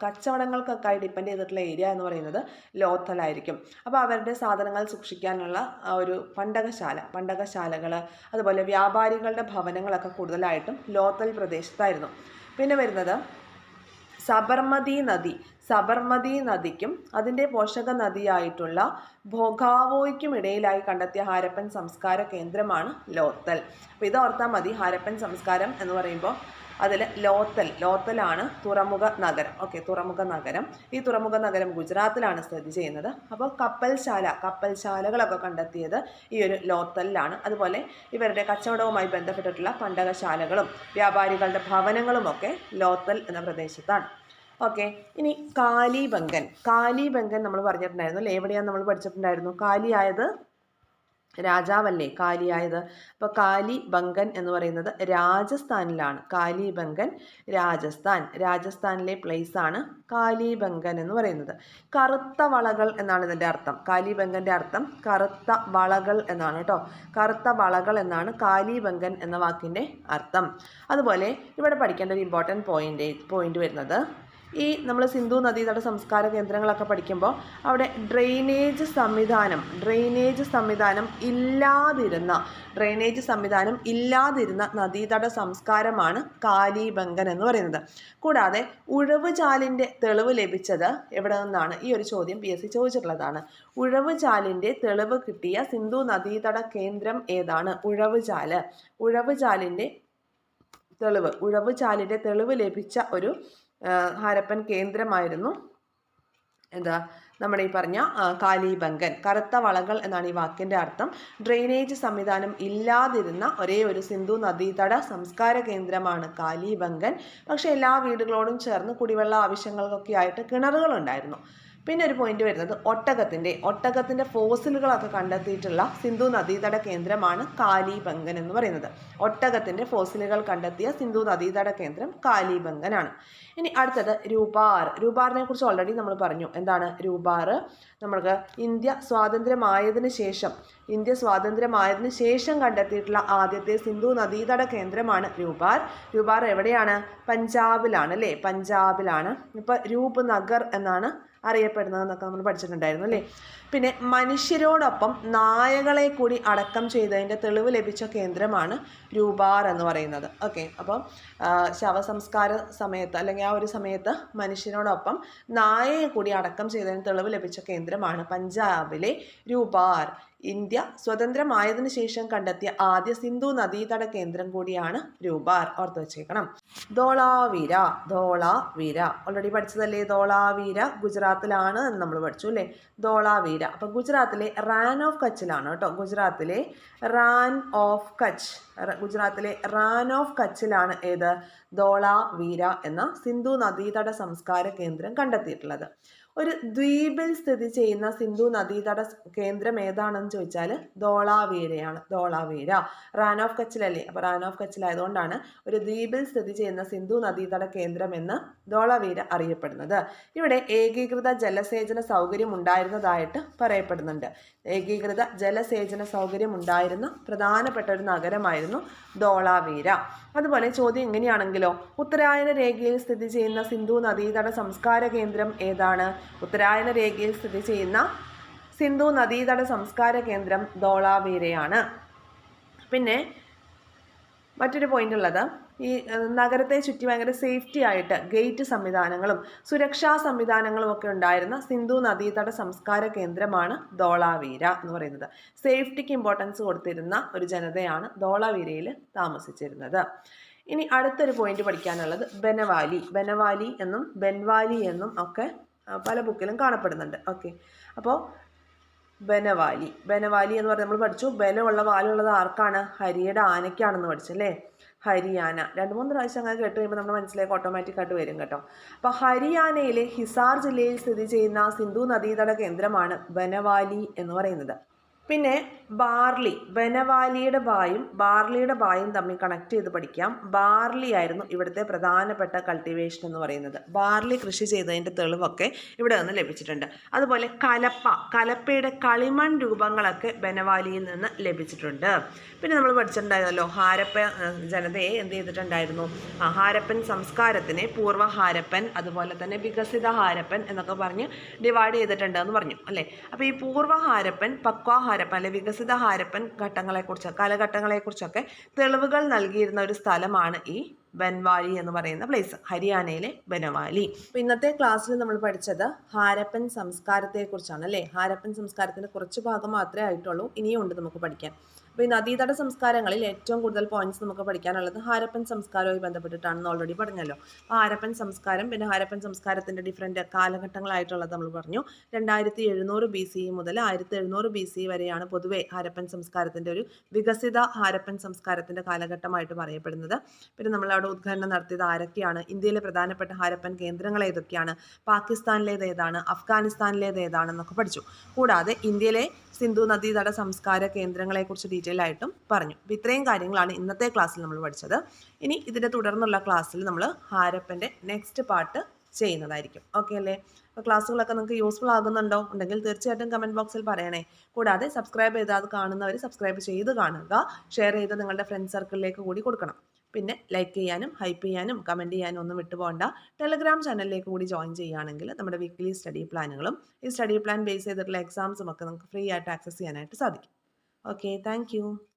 കച്ചവടങ്ങൾക്കൊക്കെ ഡിപ്പെൻഡ് ചെയ്തിട്ടുള്ള ഏരിയ എന്ന് പറയുന്നത് ലോഥലായിരിക്കും. അപ്പോൾ അവരുടെ സാധനങ്ങൾ സൂക്ഷിക്കാനുള്ള ഒരു പണ്ടകശാലകൾ, അതുപോലെ വ്യാപാരികളുടെ ഭവനങ്ങളൊക്കെ കൂടുതലായിട്ടും ലോഥൽ പ്രദേശത്തായിരുന്നു. പിന്നെ വരുന്നത് സബർമതി നദിക്കും അതിൻ്റെ പോഷക നദിയായിട്ടുള്ള ഭോഗാവോയ്ക്കും ഇടയിലായി കണ്ടെത്തിയ ഹാരപ്പൻ സംസ്കാര കേന്ദ്രമാണ് ലോഥൽ. അപ്പോൾ ഇത് ഓർത്താൽ മതി. ഹാരപ്പൻ സംസ്കാരം എന്ന് പറയുമ്പോൾ അതിൽ ലോഥലാണ് തുറമുഖ നഗരം. ഓക്കെ, തുറമുഖ നഗരം. ഈ തുറമുഖ നഗരം ഗുജറാത്തിലാണ് സ്ഥിതി ചെയ്യുന്നത്. അപ്പോൾ കപ്പൽശാലകളൊക്കെ കണ്ടെത്തിയത് ഈ ഒരു ലോഥലിലാണ്. അതുപോലെ ഇവരുടെ കച്ചവടവുമായി ബന്ധപ്പെട്ടിട്ടുള്ള പണ്ടകശാലകളും വ്യാപാരികളുടെ ഭവനങ്ങളുമൊക്കെ ലോഥൽ എന്ന പ്രദേശത്താണ്. ഓക്കെ, ഇനി കാലിബംഗൻ നമ്മൾ പറഞ്ഞിട്ടുണ്ടായിരുന്നു അല്ലേ? എവിടെയാണ് നമ്മൾ പഠിച്ചിട്ടുണ്ടായിരുന്നു? രാജാവല്ലേ കാലിയായത്. അപ്പോൾ കാലിബംഗൻ എന്ന് പറയുന്നത് രാജസ്ഥാനിലാണ്. കാലിബംഗൻ രാജസ്ഥാനിലെ പ്ലേസാണ് കാലിബംഗൻ എന്ന് പറയുന്നത്. കറുത്ത വളകൾ എന്നാണ് ഇതിൻ്റെ അർത്ഥം. കാലിബംഗൻ്റെ അർത്ഥം കറുത്ത വളകൾ എന്നാണ് കേട്ടോ. കറുത്ത വളകൾ എന്നാണ് കാലിബംഗൻ എന്ന വാക്കിൻ്റെ അർത്ഥം. അതുപോലെ ഇവിടെ പഠിക്കേണ്ട ഒരു ഇമ്പോർട്ടൻറ്റ് പോയിന്റ് വരുന്നത്, ഈ നമ്മൾ സിന്ധു നദീതട സംസ്കാര കേന്ദ്രങ്ങളൊക്കെ പഠിക്കുമ്പോൾ അവിടെ ഡ്രെയിനേജ് സംവിധാനം ഇല്ലാതിരുന്ന നദീതട സംസ്കാരമാണ് കാലിബംഗൻ എന്ന് പറയുന്നത്. കൂടാതെ ഉഴവുചാലിൻ്റെ തെളിവ് ലഭിച്ചത് എവിടെ നിന്നാണ്? ഈ ഒരു ചോദ്യം PSC ചോദിച്ചിട്ടുള്ളതാണ്. ഉഴവുചാലിൻ്റെ തെളിവ് കിട്ടിയ സിന്ധു നദീതട കേന്ദ്രം ഏതാണ്? ഉഴവുചാലിൻ്റെ തെളിവ് ലഭിച്ച ഒരു ഹാരപ്പൻ കേന്ദ്രമായിരുന്നു നമ്മുടെ ഈ പറഞ്ഞ കാലിബംഗൻ. കറുത്ത വളകൾ എന്നാണ് ഈ വാക്കിൻ്റെ അർത്ഥം. ഡ്രെയിനേജ് സംവിധാനം ഇല്ലാതിരുന്ന ഒരേ ഒരു സിന്ധു നദീതട സംസ്കാര കേന്ദ്രമാണ് കാലിബംഗൻ. പക്ഷേ എല്ലാ വീടുകളോടും ചേർന്ന് കുടിവെള്ള ആവശ്യങ്ങൾക്കൊക്കെ ആയിട്ട് കിണറുകളുണ്ടായിരുന്നു. പിന്നെ ഒരു പോയിന്റ് വരുന്നത് ഒട്ടകത്തിൻ്റെ ഫോസിലുകളൊക്കെ കണ്ടെത്തിയിട്ടുള്ള സിന്ധു നദീതട കേന്ദ്രമാണ് കാലിബംഗൻ എന്ന് പറയുന്നത്. ഒട്ടകത്തിൻ്റെ ഫോസിലുകൾ കണ്ടെത്തിയ സിന്ധു നദീതട കേന്ദ്രം കാലിബംഗനാണ്. ഇനി അടുത്തത് രൂപാറിനെ കുറിച്ച് ഓൾറെഡി നമ്മൾ പറഞ്ഞു. എന്താണ് രൂപാർ? നമ്മൾക്ക് ഇന്ത്യ സ്വാതന്ത്ര്യമായതിനു ശേഷം കണ്ടെത്തിയിട്ടുള്ള ആദ്യത്തെ സിന്ധു നദീതട കേന്ദ്രമാണ് രൂപാർ എവിടെയാണ്? പഞ്ചാബിലാണ് അല്ലേ? പഞ്ചാബിലാണ്. ഇപ്പോൾ രൂപ്നഗർ എന്നാണ് അറിയപ്പെടുന്നതെന്നൊക്കെ നമ്മൾ പഠിച്ചിട്ടുണ്ടായിരുന്നു അല്ലേ. പിന്നെ മനുഷ്യരോടൊപ്പം നായകളെ കൂടി അടക്കം ചെയ്തതിൻ്റെ തെളിവ് ലഭിച്ച കേന്ദ്രമാണ് രൂപാർ എന്ന് പറയുന്നത്. ഓക്കെ, അപ്പം ശവസംസ്കാര സമയത്ത് അല്ലെങ്കിൽ ആ ഒരു സമയത്ത് മനുഷ്യനോടൊപ്പം നായയെ കൂടി അടക്കം ചെയ്തതിന് തെളിവ് ലഭിച്ച കേന്ദ്രമാണ് പഞ്ചാബിലെ രൂപാർ. ഇന്ത്യ സ്വതന്ത്രമായതിനു ശേഷം കണ്ടെത്തിയ ആദ്യ സിന്ധു നദീതട കേന്ദ്രം കൂടിയാണ് രൂപാർ. ഓർത്ത് വെച്ചേക്കണം. ധോളാവീര ഓൾറെഡി പഠിച്ചതല്ലേ. ധോളാവീര ഗുജറാത്തിലാണ് എന്ന് നമ്മൾ പഠിച്ചു അല്ലേ. ധോളാവീര അപ്പം ഗുജറാത്തിലെ റാൻ ഓഫ് കച്ചിലാണ് കേട്ടോ. ഗുജറാത്തിലെ റാൻ ഓഫ് കച്ചിലാണ് ഏത്? ധോളാവീര എന്ന സിന്ധു നദീതട സംസ്കാര കേന്ദ്രം കണ്ടെത്തിയിട്ടുള്ളത്. ഒരു ദ്വീപിൽ സ്ഥിതി ചെയ്യുന്ന സിന്ധു നദീതട കേന്ദ്രം ഏതാണെന്ന് ചോദിച്ചാൽ ധോളാവീരയാണ്. റാൻ ഓഫ് കച്ചിലല്ലേ. അപ്പോൾ റാൻ ഓഫ് കച്ചിലായതുകൊണ്ടാണ് ഒരു ദ്വീപിൽ സ്ഥിതി ചെയ്യുന്ന സിന്ധു നദീതട കേന്ദ്രം എന്ന് ധോളാവീര അറിയപ്പെടുന്നത്. ഇവിടെ ഏകീകൃത ജലസേചന സൗകര്യം ഉണ്ടായിരുന്നതായിട്ട് പറയപ്പെടുന്നുണ്ട്. ഏകീകൃത ജലസേചന സൗകര്യം ഉണ്ടായിരുന്ന പ്രധാനപ്പെട്ട ഒരു നഗരമായിരുന്നു ധോളാവീര. അതുപോലെ ചോദ്യം ഇങ്ങനെയാണെങ്കിലോ, ഉത്തരായന രേഖയിൽ സ്ഥിതി ചെയ്യുന്ന സിന്ധു നദീതട സംസ്കാര കേന്ദ്രം ഏതാണ്? ഉത്തരായന രേഖയിൽ സ്ഥിതി ചെയ്യുന്ന സിന്ധു നദീതട സംസ്കാര കേന്ദ്രം ധോളാവീരയാണ്. പിന്നെ മറ്റൊരു പോയിന്റ് ഉള്ളത്, ഈ നഗരത്തെ ചുറ്റി ഭയങ്കര സേഫ്റ്റി ആയിട്ട് ഗേറ്റ് സംവിധാനങ്ങളും സുരക്ഷാ സംവിധാനങ്ങളും ഒക്കെ ഉണ്ടായിരുന്ന സിന്ധു നദീതട സംസ്കാര കേന്ദ്രമാണ് ധോളാവീര എന്ന് പറയുന്നത്. സേഫ്റ്റിക്ക് ഇമ്പോർട്ടൻസ് കൊടുത്തിരുന്ന ഒരു ജനതയാണ് ധോളാവീരയിൽ താമസിച്ചിരുന്നത്. ഇനി അടുത്തൊരു പോയിന്റ് പഠിക്കാനുള്ളത് ബനവാലി എന്നും ബൻവാലി എന്നും ഒക്കെ പല ബുക്കിലും കാണപ്പെടുന്നുണ്ട്. ഓക്കെ, അപ്പോൾ ബനവാലി എന്ന് പറഞ്ഞാൽ നമ്മൾ പഠിച്ചു ബലമുള്ള വാലുള്ളത് ആർക്കാണ്? ഹരിയുടെ ആനയ്ക്കാണെന്ന് പഠിച്ചല്ലേ. ഹരിയാന 2-3 പ്രാവശ്യം അങ്ങനെ കേട്ട് കഴിയുമ്പോൾ നമ്മുടെ മനസ്സിലേക്ക് ഓട്ടോമാറ്റിക്കായിട്ട് വരും കേട്ടോ. അപ്പോൾ ഹരിയാനയിലെ ഹിസാർ ജില്ലയിൽ സ്ഥിതി ചെയ്യുന്ന സിന്ധു നദീതട കേന്ദ്രമാണ് ബനവാലി എന്ന് പറയുന്നത്. പിന്നെ ബനവാലിയുടെ ബാർലിയും തമ്മിൽ കണക്ട് ചെയ്ത് പഠിക്കാം. ബാർലി ആയിരുന്നു ഇവിടുത്തെ പ്രധാനപ്പെട്ട കൾട്ടിവേഷൻ എന്ന് പറയുന്നത്. ബാർലി കൃഷി ചെയ്തതിൻ്റെ തെളിവൊക്കെ ഇവിടെ നിന്ന് ലഭിച്ചിട്ടുണ്ട്. അതുപോലെ കലപ്പയുടെ കളിമൺ രൂപങ്ങളൊക്കെ ബനവാലിയിൽ നിന്ന് ലഭിച്ചിട്ടുണ്ട്. പിന്നെ നമ്മൾ പഠിച്ചിട്ടുണ്ടായിരുന്നല്ലോ ഹാരപ്പ ജനതയെ എന്ത് ചെയ്തിട്ടുണ്ടായിരുന്നു? ഹാരപ്പൻ സംസ്കാരത്തിനെ പൂർവ്വ ഹാരപ്പൻ അതുപോലെ തന്നെ വികസിത ഹാരപ്പൻ എന്നൊക്കെ പറഞ്ഞ് ഡിവൈഡ് ചെയ്തിട്ടുണ്ട് എന്ന് പറഞ്ഞു അല്ലേ. അപ്പോൾ ഈ പൂർവ്വ ഹാരപ്പൻ, പക്വ ഹാരപ്പൻ അല്ലെ വികസിത ഹാരപ്പൻ കാലഘട്ടങ്ങളെക്കുറിച്ചൊക്കെ തെളിവുകൾ നൽകിയിരുന്ന ഒരു സ്ഥലമാണ് ഈ ബൻവാലി എന്ന് പറയുന്ന പ്ലേസ്, ഹരിയാനയിലെ ബനവാലി. അപ്പോൾ ഇന്നത്തെ ക്ലാസ്സിൽ നമ്മൾ പഠിച്ചത് ഹാരപ്പൻ സംസ്കാരത്തെക്കുറിച്ചാണ് അല്ലേ. ഹാരപ്പൻ സംസ്കാരത്തിൻ്റെ കുറച്ച് ഭാഗം മാത്രമേ ആയിട്ടുള്ളൂ, ഇനിയും ഉണ്ട് നമുക്ക് പഠിക്കാൻ. അപ്പോൾ ഈ നദീതട സംസ്കാരങ്ങളിൽ ഏറ്റവും കൂടുതൽ പോയിന്റ്സ് നമുക്ക് പഠിക്കാനുള്ളത് ഹാരപ്പൻ സംസ്കാരവുമായി ബന്ധപ്പെട്ടിട്ടാണെന്ന് ഓൾറെഡി പറഞ്ഞല്ലോ. അപ്പോൾ ഹാരപ്പൻ സംസ്കാരം, പിന്നെ ഹാരപ്പൻ സംസ്കാരത്തിൻ്റെ ഡിഫറെൻറ്റ് കാലഘട്ടങ്ങളായിട്ടുള്ളത് നമ്മൾ പറഞ്ഞു. 2700 BCE മുതൽ 1700 BCE വരെയാണ് പൊതുവെ ഹാരപ്പൻ സംസ്കാരത്തിൻ്റെ ഒരു വികസിത ഹാരപ്പൻ സംസ്കാരത്തിൻ്റെ കാലഘട്ടമായിട്ട് പറയപ്പെടുന്നത്. പിന്നെ നമ്മളവിടെ ഉദ്ഘാടനം നടത്തിയത് ആരൊക്കെയാണ്, ഇന്ത്യയിലെ പ്രധാനപ്പെട്ട ഹാരപ്പൻ കേന്ദ്രങ്ങൾ ഏതൊക്കെയാണ്, പാകിസ്ഥാനിലേത് ഏതാണ്, അഫ്ഗാനിസ്ഥാനിലേത് ഏതാണെന്നൊക്കെ പഠിച്ചു. കൂടാതെ ഇന്ത്യയിലെ സിന്ധു നദീതട സംസ്കാര കേന്ദ്രങ്ങളെക്കുറിച്ച് ഡീറ്റെയിൽ ആയിട്ടും പറഞ്ഞു. അപ്പോൾ ഇത്രയും കാര്യങ്ങളാണ് ഇന്നത്തെ ക്ലാസ്സിൽ നമ്മൾ പഠിച്ചത്. ഇനി ഇതിൻ്റെ തുടർന്നുള്ള ക്ലാസ്സിൽ നമ്മൾ ഹാരപ്പൻ്റെ നെക്സ്റ്റ് പാർട്ട് ചെയ്യുന്നതായിരിക്കും. ഓക്കെ അല്ലേ? അപ്പോൾ ക്ലാസ്സുകളൊക്കെ നിങ്ങൾക്ക് യൂസ്ഫുൾ ആകുന്നുണ്ടോ? ഉണ്ടെങ്കിൽ തീർച്ചയായിട്ടും കമൻറ്റ് ബോക്സിൽ പറയണേ. കൂടാതെ സബ്സ്ക്രൈബ് ചെയ്താൽ കാണുന്നവർ സബ്സ്ക്രൈബ് ചെയ്ത് കാണുക, ഷെയർ ചെയ്ത് നിങ്ങളുടെ ഫ്രണ്ട് സർക്കിളിലേക്ക് കൂടി കൊടുക്കണം. പിന്നെ ലൈക്ക് ചെയ്യാനും ഹൈപ്പ് ചെയ്യാനും കമൻറ്റ് ചെയ്യാനും ഒന്നും വിട്ടുപോകണ്ട. ടെലഗ്രാം ചാനലിലേക്ക് കൂടി ജോയിൻ ചെയ്യുകയാണെങ്കിൽ നമ്മുടെ വീക്ക്ലി സ്റ്റഡി പ്ലാനുകളും ഈ സ്റ്റഡി പ്ലാൻ ബേസ് ചെയ്തിട്ടുള്ള എക്സാംസും ഒക്കെ നമുക്ക് ഫ്രീ ആയിട്ട് ആക്സസ് ചെയ്യാനായിട്ട് സാധിക്കും. Okay, thank